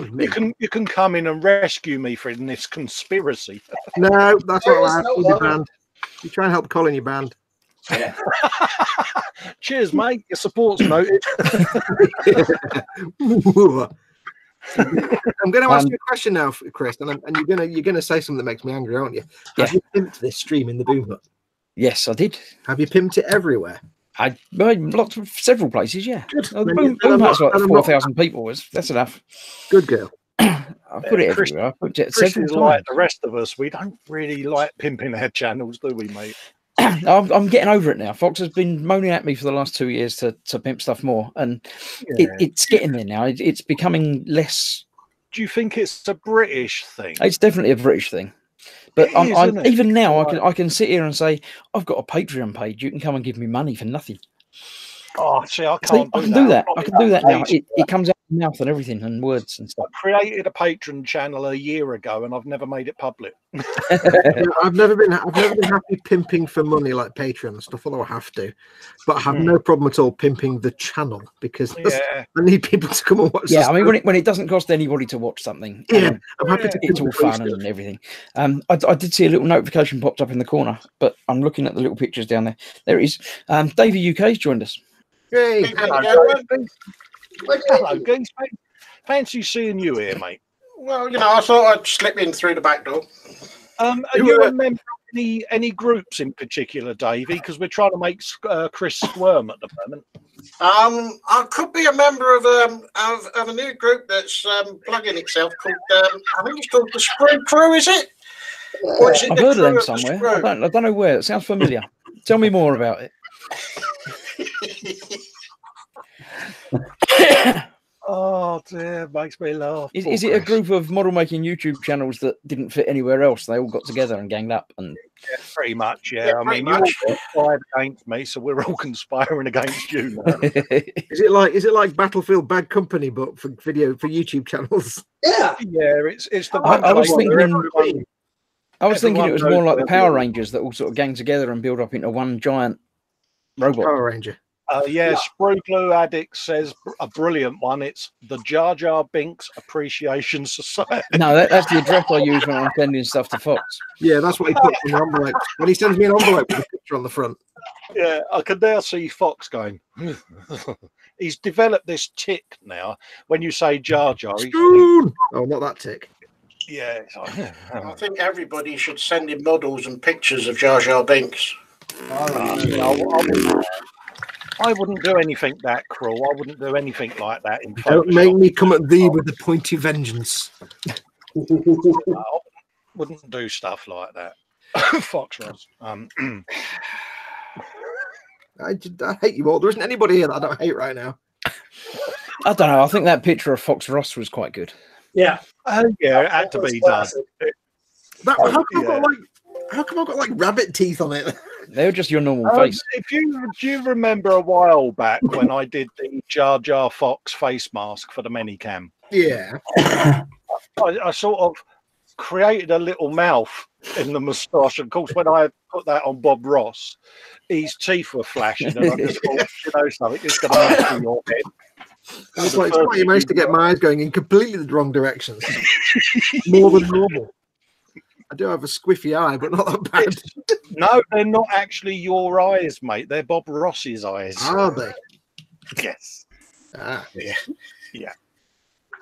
You can come in and rescue me from this conspiracy. No, that's not allowed. You're banned. You try and help Colin, you're banned. Yeah. Cheers, mate. Your support's noted. I'm going to ask you a question now, Chris, and you're going to say something that makes me angry, aren't you? Yeah. Have you pimped this stream in the Boom Hut? Yes, I did. Have you pimped it everywhere? Several places, yeah. Good. Oh, the Boom Hut's like 4,000 people. That's enough. Good girl. I put it everywhere. I put it Chris several is times. like the rest of us. We don't really like pimping our channels, do we, mate? I'm getting over it now. Fox has been moaning at me for the last 2 years to pimp stuff more, and it's getting there now. It's becoming less. Do you think it's a British thing? It's definitely a British thing, but even now I can sit here and say I've got a Patreon page. You can come and give me money for nothing. Oh, see, I can't. I can do that. I can do that now. It comes out of my mouth and everything and words and stuff. I created a Patreon channel a year ago, and I've never made it public. I've never been happy pimping for money like Patreon and stuff, although I have to. But I have no problem at all pimping the channel because I need people to come and watch. Yeah, I mean when it doesn't cost anybody to watch something. Yeah, I'm happy to. It's all fun and everything. I did see a little notification popped up in the corner, but I'm looking at the little pictures down there. There it is. Davey UK's joined us. Hey, Hello, Geese. Fancy seeing you here, mate. Well, I thought I'd slip in through the back door. Are you a member of any groups in particular, Davey? Because we're trying to make Chris squirm at the moment. I could be a member of a new group that's plugging itself called. I think it's called the Screw Crew. Is it? I've heard of them somewhere. I don't know where. It sounds familiar. Tell me more about it. Oh dear, makes me laugh. Is it a group of model making YouTube channels that didn't fit anywhere else? They all got together and ganged up, and pretty much, yeah. I mean, you all conspired against me, so we're all conspiring against you now. Is it like Battlefield Bad Company, but for YouTube channels? Yeah, it's the. I was thinking it was more like the Power Rangers that all sort of gang together and build up into one giant Robot. Power Ranger. Yeah, Sprue Glue Addict says a brilliant one. It's the Jar Jar Binks Appreciation Society. No, that's the address I use when I'm sending stuff to Fox. Yeah, that's what he puts in the envelope. When he sends me an envelope with a picture on the front. Yeah, I can now see Fox going. He's developed this tick now. When you say Jar Jar, Spoon! Oh, not that tick. Yeah. I think everybody should send him models and pictures of Jar Jar Binks. I wouldn't do anything that cruel. I wouldn't do anything like that in Don't Photoshop. make me come at thee with the pointy vengeance. I wouldn't do stuff like that. Fox Ross. I hate you all. There isn't anybody here that I don't hate right now. I don't know. I think that picture of Fox Ross was quite good. Yeah. Yeah, it had to be done. How come I've got like rabbit teeth on it? They were just your normal face. Do you remember a while back when I did the Jar Jar Fox face mask for the Minicam? Yeah. I sort of created a little mouth in the moustache. Of course, when I put that on Bob Ross, his teeth were flashing, and I just thought, you know something, it's going to mess with your head. It's like you managed to get my eyes going in completely the wrong directions. More than normal. I do have a squiffy eye, but not that bad. No, they're not actually your eyes, mate. They're Bob Ross's eyes. Are they? Yes. Ah, Yeah.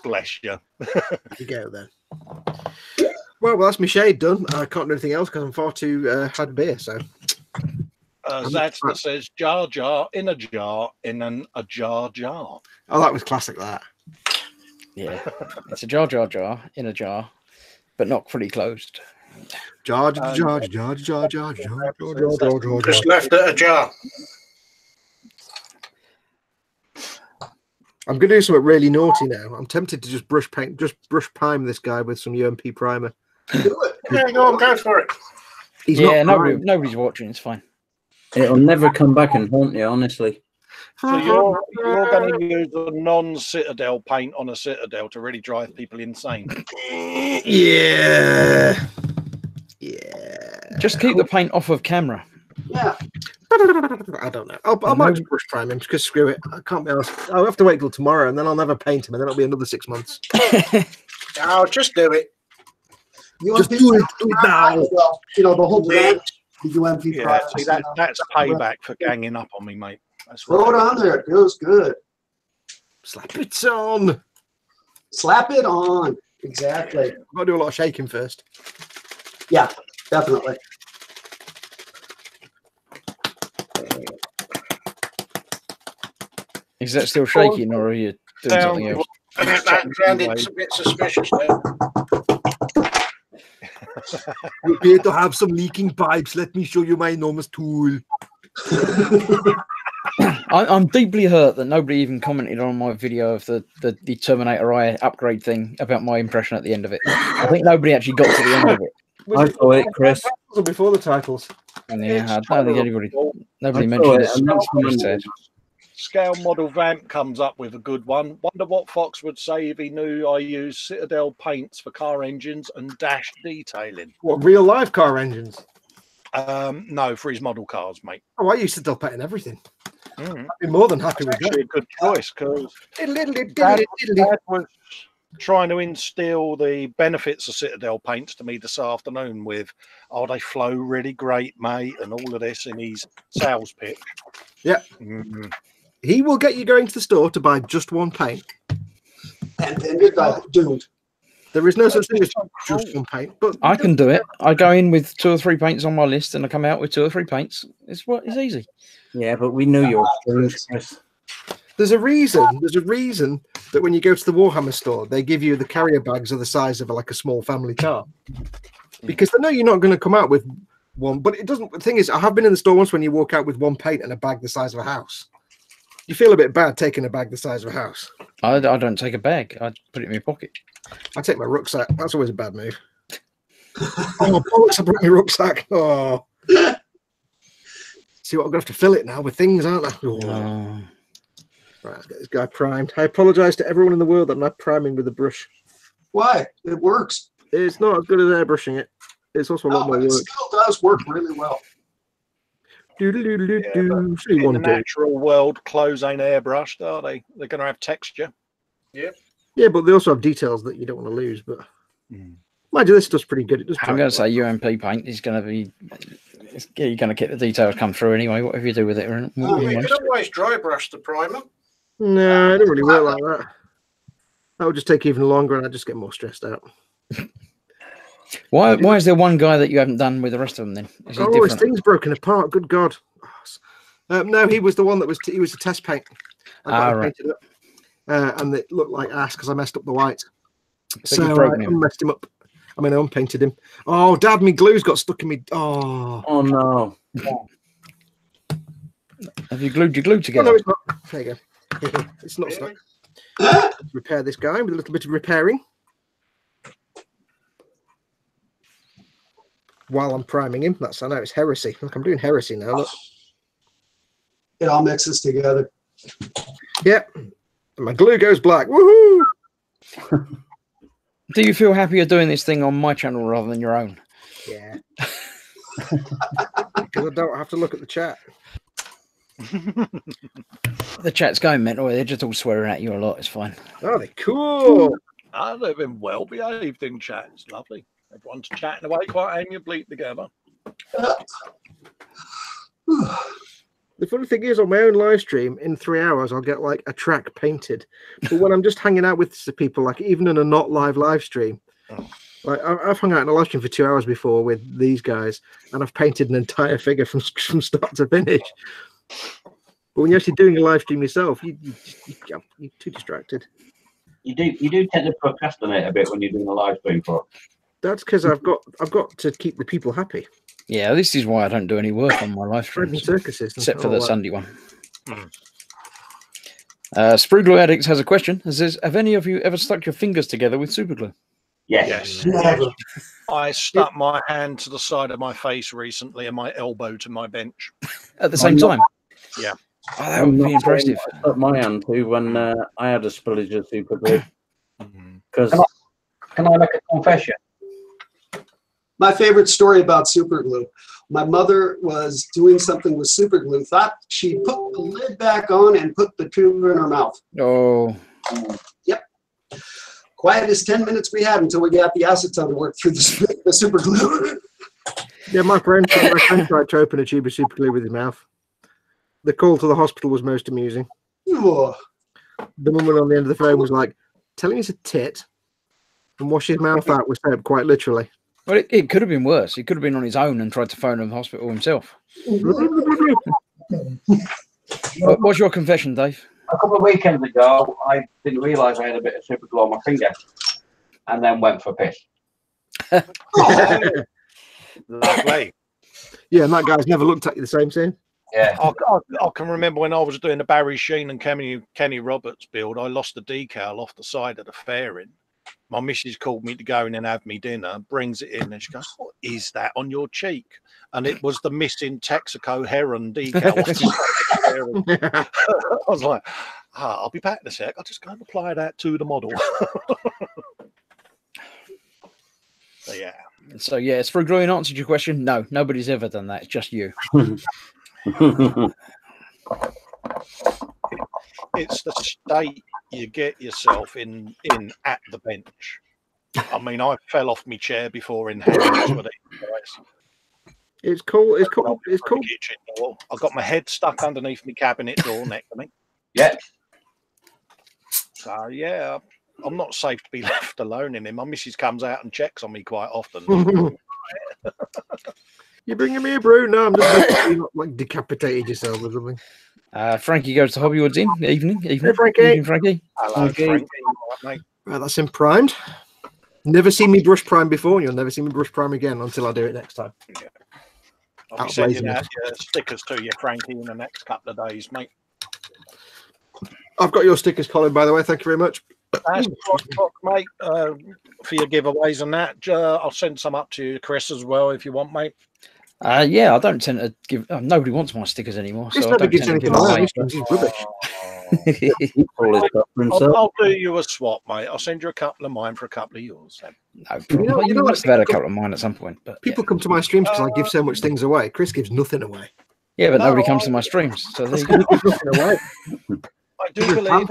Bless you. there you go then. Well, that's my shade done. I can't do anything else because I'm far too had beer. So Zadster says Jar Jar in a jar a jar jar. Oh, that was classic. That. Yeah, it's a jar in a jar, but not fully closed. Jar. Just left it ajar. I'm going to do something really naughty now. I'm tempted to just brush prime this guy with some UMP primer. Do it. Yeah, go for it. He's nobody's watching. It's fine. It'll never come back and haunt you, honestly. So you're going to use a non-Citadel paint on a Citadel to really drive people insane. Yeah. Just keep the paint off of camera. Yeah. I don't know. I might just brush prime him because screw it. I can't be honest. I'll have to wait till tomorrow and then I'll never paint him and then it'll be another 6 months. I'll just do it. Just do it now. You know, the whole brand, the UMP Yeah, products. see, that's payback for ganging up on me, mate. That's Throw it on there. It feels good. Slap it on. Slap it on. Exactly. I've got to do a lot of shaking first. Yeah, definitely. Is that still shaking, or are you doing something else? That sounded a bit suspicious there. You appear to have some leaking pipes. Let me show you my enormous tool. I'm deeply hurt that nobody even commented on my video of the Terminator Eye upgrade thing about my impression at the end of it. I think nobody actually got to the end of it. I saw it, Chris. Before the titles. Yeah, I don't think nobody mentioned it. Scale model vamp comes up with a good one. Wonder what Fox would say if he knew I use Citadel paints for car engines and dash detailing. What, real life car engines? No, for his model cars, mate. Oh, I use Citadel paint and everything. I'd be more than happy with Actually, that. a good choice because Dad was trying to instill the benefits of Citadel paints to me this afternoon with, they flow really great, mate, and all of this in his sales pitch. Yeah. He will get you going to the store to buy just one paint. And then you're doomed. There is no such thing as just one paint. But I can do it. I go in with 2 or 3 paints on my list, and I come out with 2 or 3 paints. It's easy. Yeah, but we knew you're Chris. There's a reason that when you go to the Warhammer store, they give you the carrier bags of the size of like a small family car. Because they know you're not going to come out with one. But it doesn't. The thing is, I have been in the store once when you walk out with one paint and a bag the size of a house. You feel a bit bad taking a bag the size of a house. I don't take a bag. I put it in my pocket. I take my rucksack. That's always a bad move. Oh, bollocks, I brought my rucksack. Oh. See what I'm going to have to fill it now with things, aren't I? Oh. Right, let's get this guy primed. I apologise to everyone in the world that I'm not priming with a brush. Why? It works. It's not as good as airbrushing it. It's also a lot more It work. still does work really well. In the natural world, clothes ain't airbrushed, are they? They're going to have texture. Yep. Yeah, but they also have details that you don't want to lose. But mind you, this stuff's pretty good. It does. I'm going to say UMP paint is going to be. You're going to get the details come through anyway. Whatever you do with it, You can always dry brush the primer. No, it don't really work like that. That would just take even longer, and I'd just get more stressed out. Why is there one guy that you haven't done with the rest of them then? Is he his thing's broken apart. Good God. No, he was the one that was he was a test paint. I painted it up, and it looked like ass because I messed up the white. So I messed him up. I mean, I unpainted him. Oh, Dad, my glue's got stuck in me. Oh no. Have you glued your glue together? Oh, no, it's not. There you go. It's not stuck. Repair this guy with a little bit of repairing. While I'm priming him, I know it's heresy. Look, I'm doing heresy now. Look. It all mixes together. Yep. And my glue goes black. Woohoo! Do you feel happier doing this thing on my channel rather than your own? Yeah. Because I don't have to look at the chat. The chat's going mental. They're just all swearing at you a lot. It's fine. Oh, they're cool. They've been well behaved in chat. It's lovely. Everyone's chatting away quite amiably together. The funny thing is, on my own live stream, in 3 hours, I'll get like a track painted. But when I'm just hanging out with the people, like even in a not live stream, like I've hung out in a live stream for 2 hours before with these guys, and I've painted an entire figure from start to finish. But when you're actually doing a live stream yourself, you're too distracted. You do tend to procrastinate a bit when you're doing a live stream for it. That's because I've got to keep the people happy. Yeah, this is why I don't do any work on my live streams, circuses, except for the Sunday one. Sprue Addicts has a question. It says, have any of you ever stuck your fingers together with super glue? Yes. I stuck my hand to the side of my face recently and my elbow to my bench. At the same time? Yeah. Oh, that would be impressive. I stuck my hand to when I had a spillage of super glue. Because Can I make a confession? My favorite story about super glue. My mother was doing something with super glue, thought she put the lid back on and put the tube in her mouth. Oh. Yep. Quietest 10 minutes we had until we got the acetone to work through the super glue. Yeah, my friend tried to open a tube of super glue with his mouth. The call to the hospital was most amusing. Oh. The woman on the end of the phone was like, tell him he's a tit and wash his mouth out with soap, quite literally. Well, it could have been worse. He could have been on his own and tried to phone the hospital himself. What's your confession, Dave? A couple of weekends ago, I didn't realise I had a bit of super glue on my finger, and then went for a piss. Lovely. Yeah, and that guy's never looked at you the same since. Yeah. I can remember when I was doing the Barry Sheen and Kenny Roberts build, I lost the decal off the side of the fairing. My missus called me to go in and have me dinner, brings it in, and she goes, what is that on your cheek? And it was the missing Texaco Heron decal. I was like, I'll be back in a sec. I'll just go and apply that to the model. So, yeah, it's for gluing answered your question. No, nobody's ever done that. It's just you. It's the state you get yourself in at the bench. I mean, I fell off my chair before in hands with it. It's cool. It's cool. It's cool. Kitchen door. I got my head stuck underneath my cabinet door next to me. Yeah. So yeah, I'm not safe to be left alone in here. My missus comes out and checks on me quite often. You bringing me a brew? No, I'm just not like decapitated yourself or something. Frankie goes to Hobbywoods in evening. Hey, Frankie. Evening, Frankie. Hello, Frankie. Right, that's him primed. Never seen me brush prime before, and you'll never see me brush prime again until I do it next time. Yeah. I'll be sending out your stickers to you, Frankie, in the next couple of days, mate. I've got your stickers, Colin, by the way. Thank you very much. That's mate, for your giveaways and that. I'll send some up to you, Chris, as well, if you want, mate. Yeah, I don't tend to give. Nobody wants my stickers anymore. So I don't tend to give away. Rubbish. I'll do you a swap, mate. I'll send you a couple of mine for a couple of yours. Then. No, you must have had a couple of mine at some point. But people come to my streams because I give so much things away. Chris gives nothing away. Yeah, but No, nobody comes to my streams. So there you go. I do believe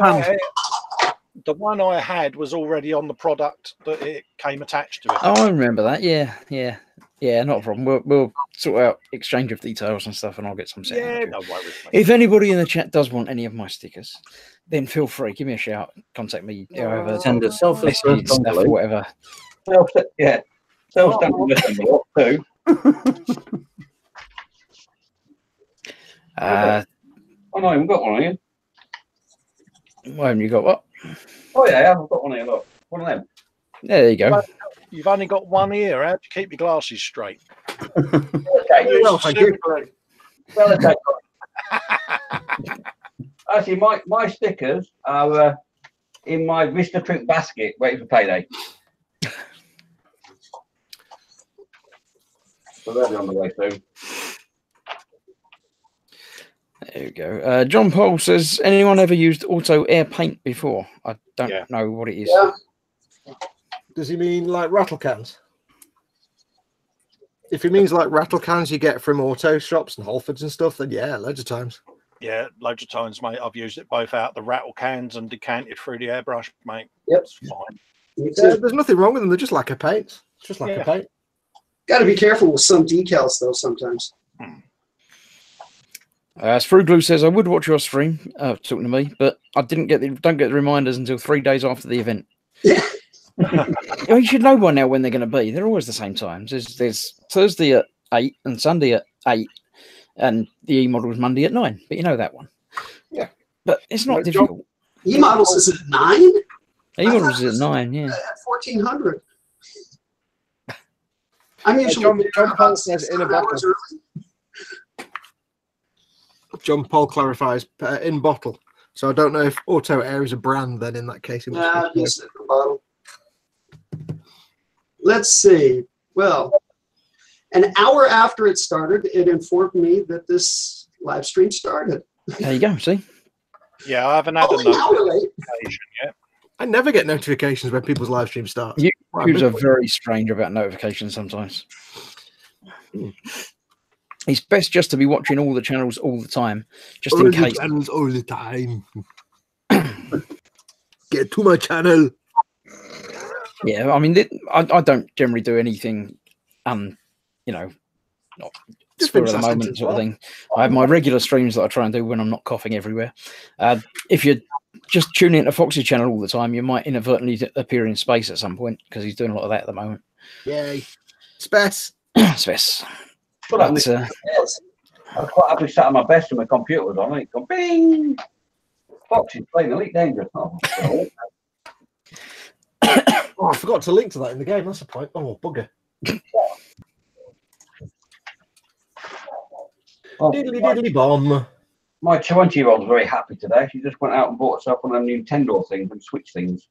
the one I had was already on the product that it came attached to it. Oh, I remember that. Yeah. Not a problem. We'll sort out exchange of details and stuff, and I'll get some set. Yeah, no worries. If anybody in the chat does want any of my stickers, then feel free. Give me a shout. Contact me. However, Send a selfie stuff or whatever. Yeah. Self-standing envelope too. I know, I've got one here. Why haven't you got what? Oh yeah, I've got one here. Look, one of them. There you go. You've only got one ear. How do you keep your glasses straight? Well, thank you. Well, okay. Actually, my stickers are in my Vista Print basket, waiting for payday. So they'll be on the way soon. There you go. John Paul says, anyone ever used auto air paint before? I don't know what it is. Yeah. Does he mean like rattle cans? If he means like rattle cans you get from auto shops and Halfords and stuff, then yeah, loads of times. Yeah, loads of times, mate. I've used it both out the rattle cans and decanted through the airbrush, mate. Yep. It's fine. There's nothing wrong with them. They're just like a paint. It's just like a paint. Got to be careful with some decals, though, sometimes. Sprue says, I would watch your stream, talking to me, but I don't get the reminders until 3 days after the event. Yeah. You should know by now when they're going to be. They're always the same times. There's Thursday at 8 and Sunday at 8, and the E-model is Monday at 9. But you know that one. Yeah. But it's not difficult. E-models is at 9? E-models is at 9, yeah. At 1400. I'm usually John Paul says in a bottle. John Paul clarifies in bottle. So I don't know if Auto Air is a brand then in that case. Nah, yes, in the bottle. Let's see. Well, an hour after it started, it informed me that this live stream started. There you go, see? Yeah, I haven't had a notification yet. I never get notifications when people's live stream starts. YouTubers are very strange about notifications sometimes. It's best just to be watching all the channels all the time, just all in the case. Channels all the time. Get to my channel. Yeah, I mean, I don't generally do anything, not Just spur of the moment sort of thing. I have my regular streams that I try and do when I'm not coughing everywhere. If you're just tuning into Fox's channel all the time, you might inadvertently appear in space at some point because he's doing a lot of that at the moment. Yay. Spess. Spess. But, I was quite happy sat on my best and my computer was on and it go bing. Fox is playing Elite Dangerous. Oh, I forgot to link to that in the game. That's the point. Oh, bugger. Diddly diddly bomb. My 20-year-old's very happy today. She just went out and bought herself one of them Nintendo things and Switch things.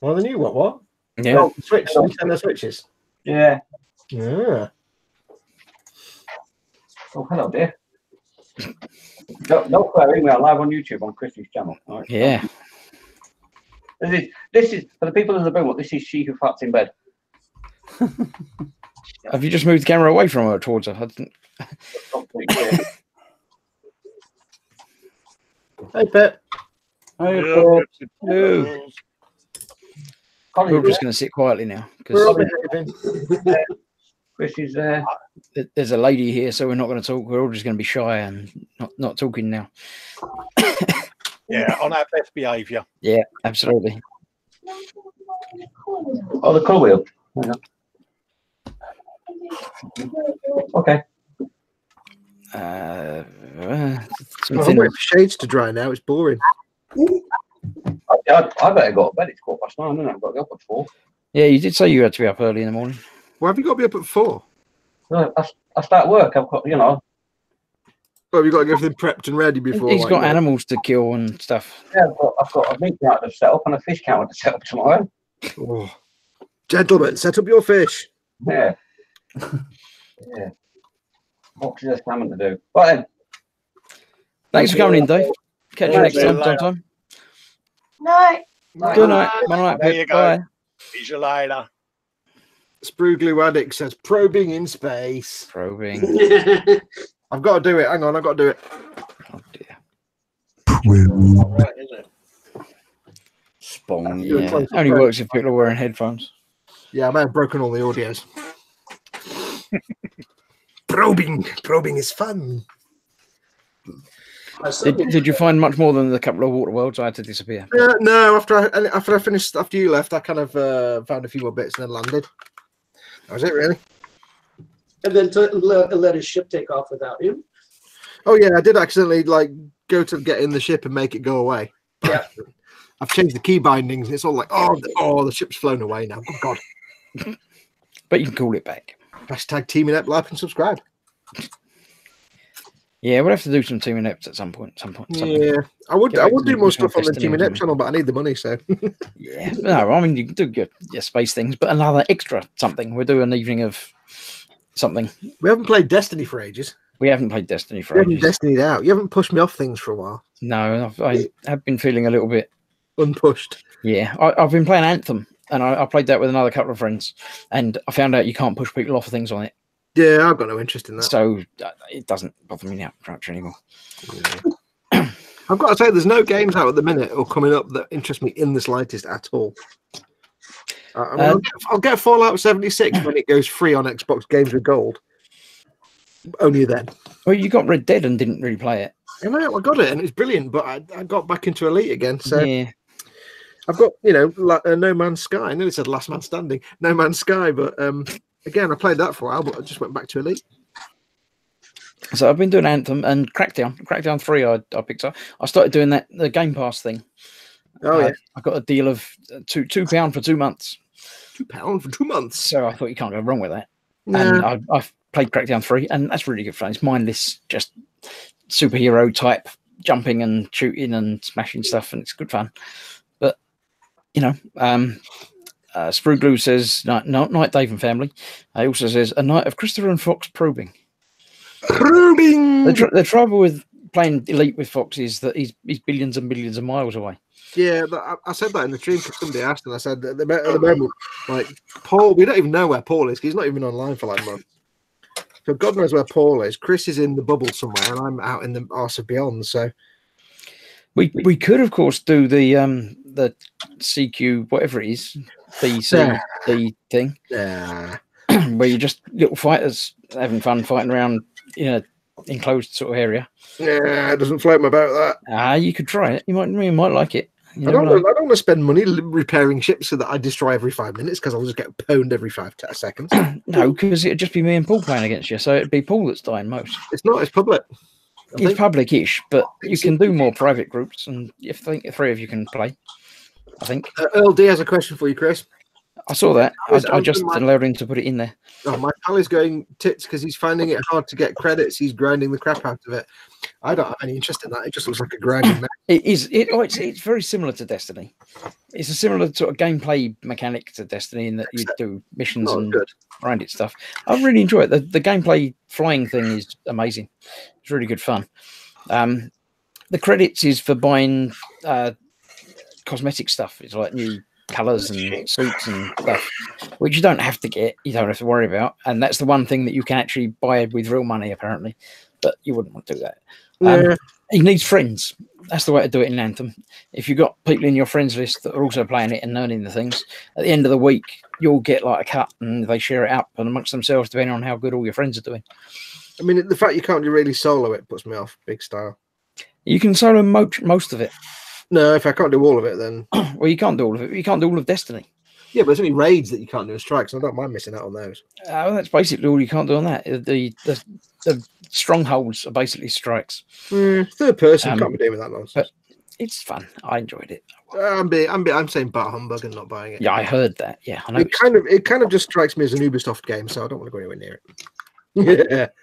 Well, the new what? Yeah. Oh, Switch, Nintendo Switches. Yeah. Yeah. Oh, hello, dear. No swearing. We are live on YouTube on Christy's channel. Right. Yeah. This is for the people in the room. This is she who farts in bed. Have you just moved the camera away from her towards her? I didn't... Hey, Pet. Hey, Yeah, Pet. We're just going to sit quietly now We're all because behaving. Chris is there. There's a lady here, so we're not going to talk. We're all just going to be shy and not talking now. Yeah, on our best behaviour. Yeah, absolutely. Oh, the colour wheel. Yeah. Okay. I'm waiting for shades to dry now. It's boring. I better go to bed. It's 9:15, isn't it? I've got to go up at 4. Yeah, you did say you had to be up early in the morning. Why have you got to be up at 4? I start work. I've got, Oh, have you got to get everything prepped and ready before? He's got animals to kill and stuff. Yeah, I've got a meat counter to set up and a fish counter to set up tomorrow. Oh. Gentlemen, set up your fish. Yeah. Yeah. Boxes of salmon to do. Right then. Thanks for coming in, Dave. Catch you next time. Night. Good night. Good night. There you go. Bye. See you later. Sprue Glue Addict says probing in space. Probing. I've got to do it. Hang on, I've got to do it. Oh dear. Right, is it? Spong. Yeah. Only works if people are wearing headphones. Yeah, I may have broken all the audios. Probing is fun. Did you find much more than the couple of water worlds I had to disappear? No, after I finished, after you left, I kind of found a few more bits and then landed. That was it, really. And then let his ship take off without him. Oh yeah, I did accidentally go to get in the ship and make it go away. Yeah. I've changed the key bindings. And it's all like, the ship's flown away now. Oh God. But you can call it back. Hashtag Teaming Up, like and subscribe. Yeah, we'll have to do some Team Inept at some point. Yeah, I would do more stuff on the Team Inept channel, but I need the money, so. Yeah, no, I mean, you can do your space things, but another extra something. We'll do an evening of something. We haven't played Destiny for ages. We haven't played Destiny for We ages. haven't Destinied out. You haven't pushed me off things for a while. No, I have been feeling a little bit unpushed. Yeah, I've been playing Anthem, and I played that with another couple of friends, and I found out you can't push people off of things on it. Yeah, I've got no interest in that. So it doesn't bother me now much anymore. Yeah. I've got to say, there's no games out at the minute or coming up that interest me in the slightest at all. I mean, I'll get Fallout 76 when it goes free on Xbox Games with Gold. Only then. Well, you got Red Dead and didn't really play it. I got it and it's brilliant, but I got back into Elite again. So yeah. I've got, No Man's Sky. I nearly said Last Man Standing. No Man's Sky, but again, I played that for a while, but I just went back to Elite. So I've been doing Anthem and Crackdown. Crackdown 3 I picked up. I started doing the Game Pass thing. Oh, yeah. I got a deal of £2 for 2 months. £2 for 2 months? So I thought you can't go wrong with that. Yeah. And I've played Crackdown 3, and that's really good fun. It's mindless, just superhero type jumping and shooting and smashing stuff, and it's good fun. But, Sprue Glue says, Night Dave and family. He also says, a night of Christopher and Fox probing. Probing! The trouble with playing Elite with Fox is that he's billions and billions of miles away. Yeah, I said that in the stream because somebody asked, and I said at the moment, Paul, we don't even know where Paul is. He's not even online for months. So God knows where Paul is. Chris is in the bubble somewhere, and I'm out in the arse of beyond. So we could, of course, do the CQ whatever it is, BC thing, where you're just little fighters having fun fighting around in an enclosed sort of area. Yeah, it doesn't float me about that. You could try it. You might like it. I don't want to spend money repairing ships so that I destroy every 5 minutes because I'll just get pwned every 5 seconds. No, because it'd just be me and Paul playing against you, so it'd be Paul that's dying most. It's not. It's public. It's public-ish, but you can do more private groups, and if I think 3 of you can play, I think. Earl D has a question for you, Chris. I saw that. I just allowed him to put it in there. Oh, my pal is going tits because he's finding it hard to get credits. He's grinding the crap out of it. I don't have any interest in that. It just looks like a grinding mess. It is. It's very similar to Destiny. It's a similar sort of gameplay mechanic to Destiny in that you do missions and grind it stuff. I really enjoy it. The gameplay flying thing is amazing. It's really good fun. The credits is for buying cosmetic stuff. It's like new colours and suits and stuff, which you don't have to get. You don't have to worry about. And that's the one thing that you can actually buy with real money, apparently. But you wouldn't want to do that. He needs friends. That's the way to do it in Anthem. If you've got people in your friends list that are also playing it and learning the things, at the end of the week, you'll get like a cut and they share it out amongst themselves depending on how good all your friends are doing. I mean, the fact you can't really solo it puts me off big style. You can solo most of it. No, if I can't do all of it, then... Well, you can't do all of it. You can't do all of Destiny. Yeah, but there's only raids that you can't do in strikes, and I don't mind missing out on those. That's basically all you can't do on that. The strongholds are basically strikes. Third person, can't be doing with that nonsense. But it's fun. I enjoyed it. I'm saying bar humbug and not buying it. Yeah, I heard that. Yeah, I know. It kind of just strikes me as an Ubisoft game, so I don't want to go anywhere near it.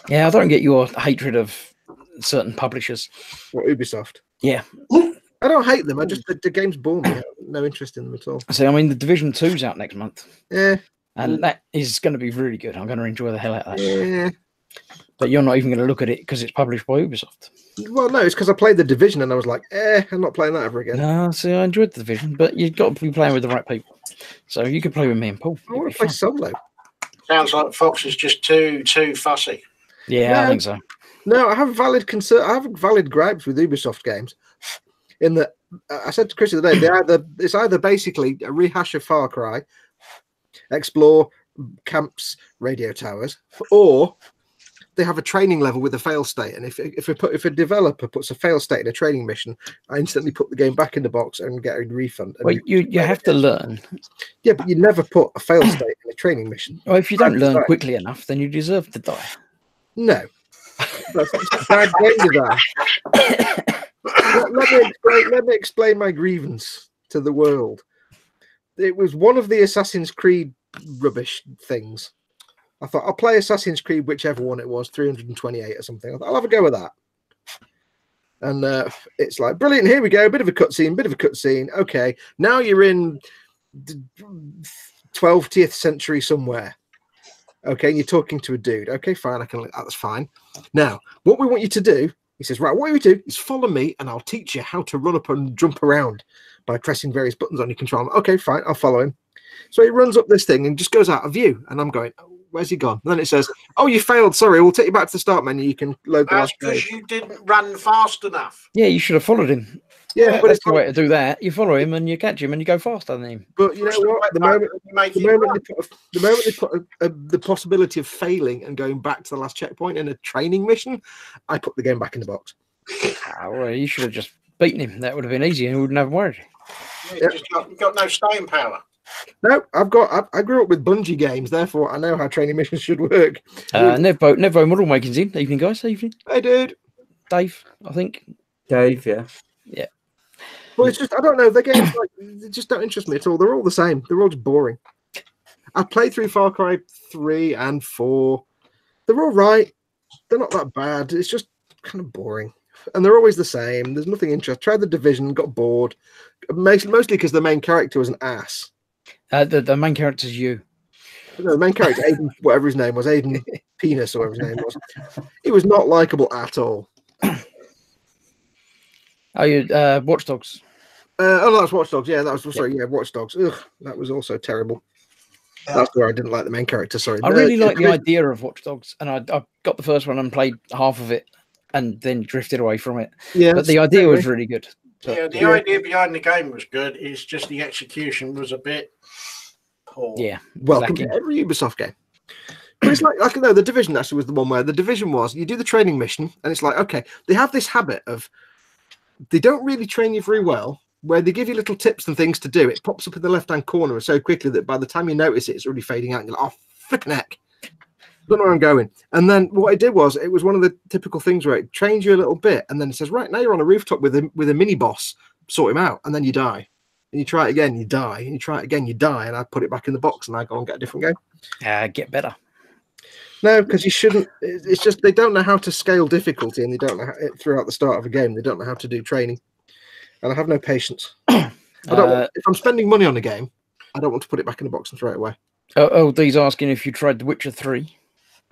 Yeah, I don't get your hatred of certain publishers. What, Ubisoft? Yeah. I don't hate them. The games bore me. I have no interest in them at all. So, I mean, the Division 2's out next month. Yeah. And that is going to be really good. I'm going to enjoy the hell out of that. Yeah. But you're not even going to look at it because it's published by Ubisoft. Well, no, it's because I played The Division and I was like, I'm not playing that ever again. No, see, I enjoyed The Division, but you've got to be playing with the right people. So you could play with me and Paul. I want to play solo. Sounds like Fox is just too fussy. Yeah, I think so. No, I have valid gripes with Ubisoft games. In that, I said to Chris the other day, it's either basically a rehash of Far Cry, explore camps, radio towers, or they have a training level with a fail state. And if a developer puts a fail state in a training mission, I instantly put the game back in the box and get a refund. Well, you have to learn. Yeah, but you never put a fail state in a training mission. Well, if you don't learn quickly enough, then you deserve to die. No. That's a bad game design. Let me explain my grievance to the world. It was one of the Assassin's Creed rubbish things. I thought I'll play Assassin's Creed, whichever one it was, 328 or something. I thought I'll have a go with that. And it's like, brilliant, here we go, bit of a cutscene. Okay, now you're in 12th century somewhere. Okay, and you're talking to a dude. Okay, fine, that's fine. Now, what we want you to do, he says, right, what you do is follow me and I'll teach you how to run up and jump around by pressing various buttons on your controller. Okay, fine, I'll follow him. So he runs up this thing and just goes out of view. And I'm going, where's he gone? And then it says, oh, you failed. Sorry, we'll take you back to the start menu. You can load the last page. That's because you didn't run fast enough. Yeah, you should have followed him. Yeah, but that's the way to do that. You follow him and you catch him and you go faster than him. But you know what? The moment they put the possibility of failing and going back to the last checkpoint in a training mission, I put the game back in the box. Well, you should have just beaten him. That would have been easier. You wouldn't have worried. You've got no staying power. No, I grew up with Bungie games, therefore I know how training missions should work. Nevo Model Making's in. Evening, guys. Evening. Hey, dude. Dave, I think. Dave, yeah. Yeah. Well, it's just, I don't know. The games, they just don't interest me at all. They're all the same. They're all just boring. I've played through Far Cry 3 and 4. They're all right. They're not that bad. It's just kind of boring. And they're always the same. There's nothing interesting. Tried The Division, got bored. Mostly because the main character was an ass. The main character's you. No, the main character, Aiden, whatever his name was, Aiden Penis or whatever his name was. He was not likable at all. Oh, you Watch Dogs. That's Watch Dogs. Yeah, that was sorry. Yeah, Watch Dogs. Ugh, that was also terrible. That's where I didn't like the main character. Sorry, I really like the idea of Watch Dogs, and I got the first one and played half of it, and then drifted away from it. Yeah, but the idea was really good. Yeah, the idea behind the game was good. It's just the execution was a bit poor. Yeah, welcome to every Ubisoft game. But it's like no, The Division actually was the one where The Division was you do the training mission, and it's like okay, they have this habit of. They don't really train you very well, where they give you little tips and things to do. It pops up in the left-hand corner so quickly that by the time you notice it, it's already fading out. And you're like, oh, flipping heck. Don't know where I'm going. And then what it did was, it was one of the typical things where it trains you a little bit, and then it says, right, now you're on a rooftop with a mini-boss. Sort him out, and then you die. And you try it again, you die. And you try it again, you die. And I put it back in the box, and I go and get a different game. Get better. No, because you shouldn't. It's just they don't know how to scale difficulty, and they don't know how, throughout the start of a game. They don't know how to do training, and I have no patience. I don't. If I'm spending money on a game, I don't want to put it back in the box and throw it away. Dee's asking if you tried The Witcher 3.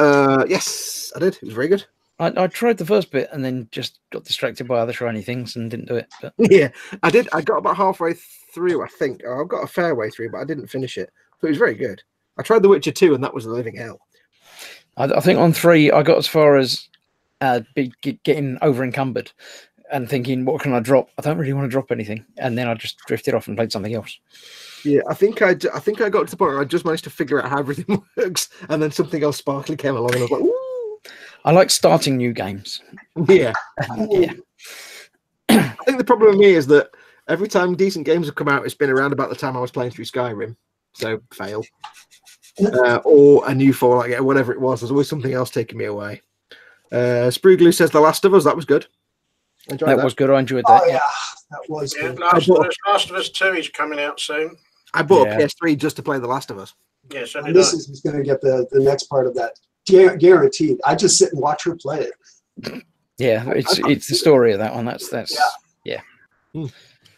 Yes, I did. It was very good. I tried the first bit and then just got distracted by other shiny things and didn't do it. But... Yeah, I did. I got about halfway through, I think. I've got a fair way through, but I didn't finish it. But it was very good. I tried The Witcher 2, and that was a living hell. I think on 3, I got as far as getting over encumbered and thinking, what can I drop? I don't really want to drop anything. And then I just drifted off and played something else. Yeah, I think I got to the point where I just managed to figure out how everything works. And then something else sparkly came along, and I was like, woo! I like starting new games. Yeah. Yeah. I think the problem with me is that every time decent games have come out, it's been around about the time I was playing through Skyrim. So, fail. Or a new Fallout, or whatever it was. There's always something else taking me away. Sproogloo says The Last of Us. That was good. That was good. I enjoyed that. Oh, yeah. That was good. Last of Us 2 is coming out soon. I bought a PS3 just to play The Last of Us. Yes, this is going to get the next part of that. Guaranteed. I just sit and watch her play it. Yeah, it's the story of that one. That's yeah.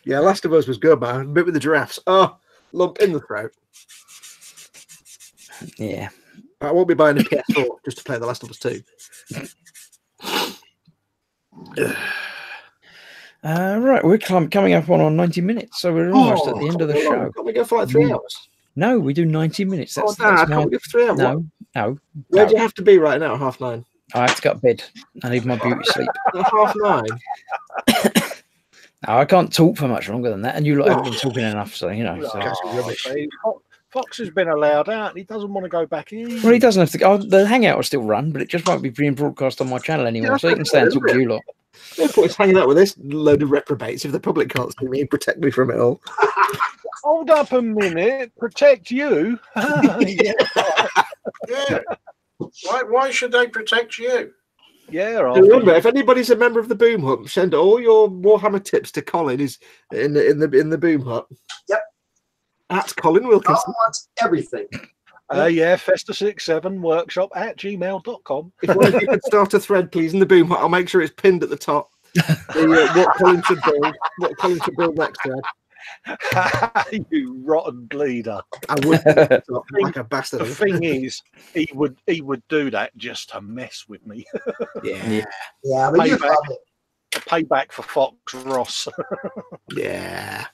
Yeah, Last of Us was good, man. A bit with the giraffes. Oh, lump in the throat. Yeah. I won't be buying a PS4 just to play The Last of Us 2. Right, we're coming up on our 90 minutes, so we're almost at the end of the show. Can't we go for like 3 hours? No, we do 90 minutes. Dad, can't we go for 3 hours? No. Where do you have to be right now? 9:30. I have to go to bed. I need my beauty sleep. 9:30. No, I can't talk for much longer than that, and you lot haven't been talking enough, so you know. So. Fox has been allowed out, and he doesn't want to go back in. Well, he doesn't have to go. The Hangout will still run, but it just won't be being broadcast on my channel anymore, so he can stay and talk to you lot. No point hanging out with this load of reprobates if the public can't see me and protect me from it all. Hold up a minute. Protect you? Yeah. Why should they protect you? Yeah. Remember, if anybody's a member of the Boom Hut, send all your Warhammer tips to Colin. Is in the Boom Hut. Yep. At Colin Wilkinson. Colin wants everything. Yeah, Festa67 workshop at gmail.com. If one of you could start a thread, please, in the Boom Hut, I'll make sure it's pinned at the top. What Colin should build. What Colin should build next thread. You rotten bleeder. I would like a bastard. The thing is, he would do that just to mess with me. Yeah, but you love it. Payback for Fox Ross. Yeah.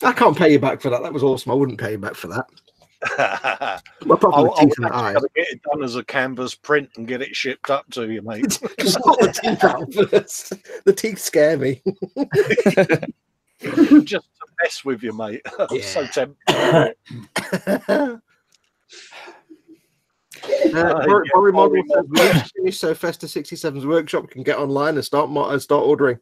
I can't pay you back for that. That was awesome. I wouldn't pay you back for that. I would get it done as a canvas print and get it shipped up to you, mate. Just not the teeth out first. The teeth scare me. Just to mess with you, mate. I'm so tempted. Rory Model says, so Festa67's workshop can get online and start ordering.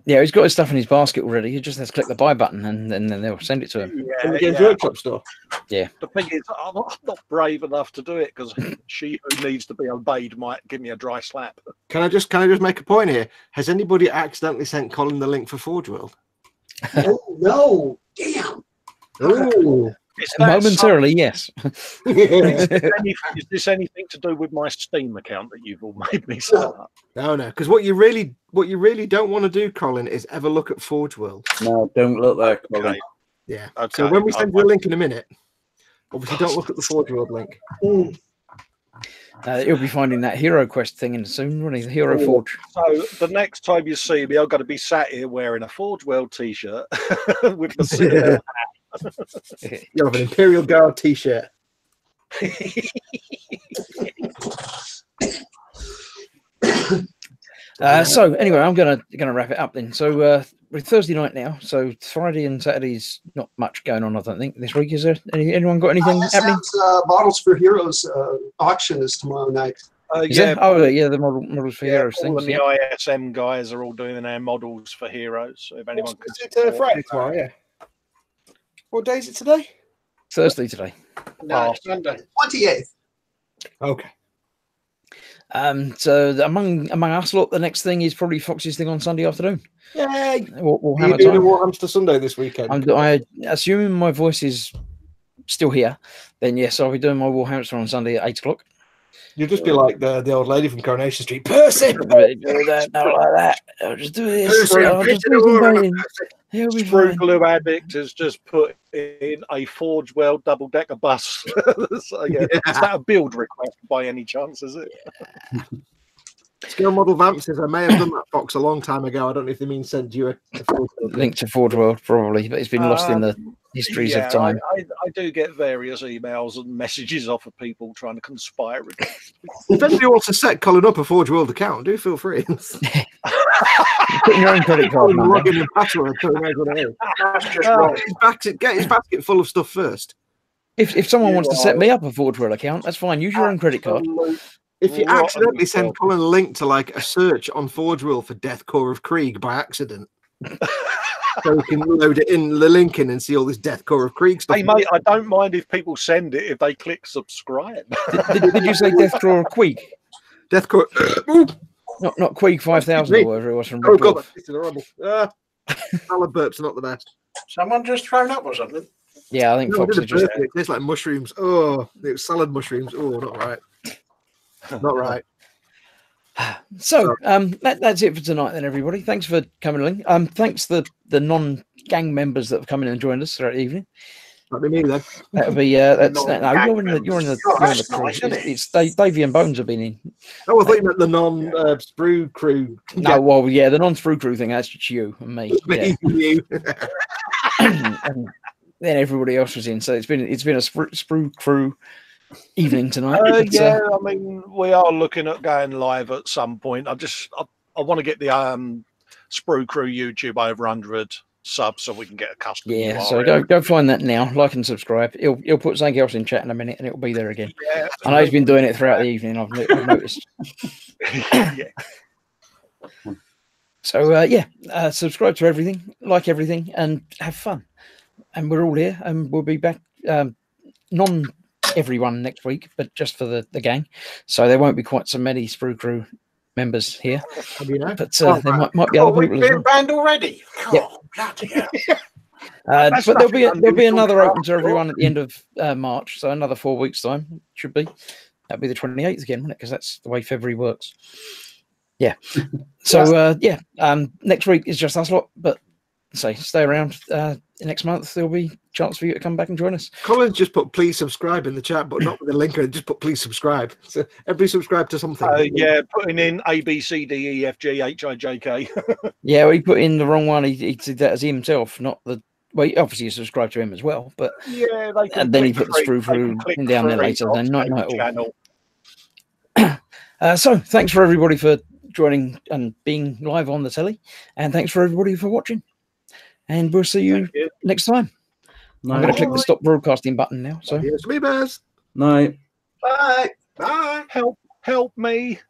Yeah, he's got his stuff in his basket already. He just has to click the buy button and then they'll send it to him. In the Games Workshop store. Yeah. The thing is, I'm not brave enough to do it because she who needs to be obeyed might give me a dry slap. Can I just make a point here? Has anybody accidentally sent Colin the link for Forge World? Oh no! Damn. Oh. Momentarily, yes. Is this anything to do with my Steam account that you've all made me set up? No, because what you really don't want to do, Colin, is ever look at Forge World. No, don't look there, Colin. Okay. Yeah. Okay. So when we send you a link in a minute, obviously don't look at the Forge World link. You'll be finding that Hero Quest thing in soon, won't he? The Hero Forge. So the next time you see me, I'm going to be sat here wearing a Forge World t-shirt with the Citadel. You'll have an Imperial Guard t-shirt. So anyway, I'm gonna wrap it up then. So we're Thursday night now, so Friday and Saturday's not much going on, I don't think, this week. Is there? Anyone got anything happening? Models for Heroes auction is tomorrow night. Yeah. Oh, yeah, the Models for Heroes all things. the ISM guys are all doing their models for Heroes. So if anyone could Friday tomorrow, yeah. What day is it today? Thursday today. No, it's Sunday. 28th. Okay. So among us lot, the next thing is probably Fox's thing on Sunday afternoon. Yay! We'll Are you doing a Warhamster Sunday this weekend? I assuming my voice is still here, then yes, I'll be doing my Warhamster on Sunday at 8 o'clock. You'll just be like the old lady from Coronation Street. Percy! Not like that. I'll just do this. I'll just do some He'll be fine. Glue Addict has just put in a Forge World double-decker bus. So, yeah. Is that a build request by any chance, is it? Yeah. Scale Model Vamp says, I may have done that, Fox, a long time ago. I don't know if they mean send you a link to Forge World, probably, but it's been lost in the histories of time. I do get various emails and messages off of people trying to conspire. If anybody wants to set Colin up a Forge World account, do feel free. Put your own credit card number. Log in and password so he knows what it is. Get his basket full of stuff first. If someone wants to set me up a Forge World account, that's fine. Use your own credit card. If you accidentally send Colin a link to like a search on Forge World for Death Core of Krieg by accident, so we can load it in the link in and see all this Death Core of Krieg stuff. Hey mate, I don't mind if people send it if they click subscribe. Did you say Death Core of Queeg? Death Core. Not Queeg 5000 or whatever it was from. Oh god, this is horrible. Salad burps are not the best. Someone just thrown up or something. Yeah, I think Fox just. It tastes like mushrooms. Oh, it was salad mushrooms. Oh, not right. Not right. So that's it for tonight then, everybody. Thanks for coming along. Thanks to the non-gang members that have come in and joined us throughout the evening. That'd be me then. That'll be that's no. You're in the crew. It's Davey and Bones have been in. Oh, I thought you meant the non-sprue crew. No, well, yeah, the non-sprue crew thing. That's just you and me. Me and you. And then everybody else was in. So it's been a sprue crew evening tonight. Yeah, I mean, we are looking at going live at some point. I want to get the Sprue Crew YouTube over 100 subs so we can get a custom. Yeah, URL. so go find that now. Like and subscribe. He'll put something else in chat in a minute, and it'll be there again. Yeah, I know he's been doing it throughout the evening. I've noticed. Yeah. So subscribe to everything, like everything, and have fun. And we're all here, and we'll be back. Non everyone next week, but just for the gang. So there won't be quite so many Sprue Crew members here. But there might be other people. We've been banned already. Yep. Oh, bloody hell. But there'll be another open to everyone at the end of March. So another 4 weeks time should be. That'll be the 28th again, won't it? Because that's the way February works. Yeah. So next week is just us lot, but stay around. Next month there'll be a chance for you to come back and join us. Colin's just put please subscribe in the chat, but not with the link. Just put please subscribe. So everybody subscribe to something. Yeah, putting in A B C D E F G H I J K. Yeah, well, he put in the wrong one. He did that as himself, not the. Well, obviously you subscribe to him as well, but yeah, and then he put the Sprue Crew in down there later. Then night all. So thanks for everybody for joining and being live on the telly, and thanks for everybody for watching. And we'll see you next time. I'm going to click the stop broadcasting button now. So yes, me, Baz. Night. Bye. Bye. Help me.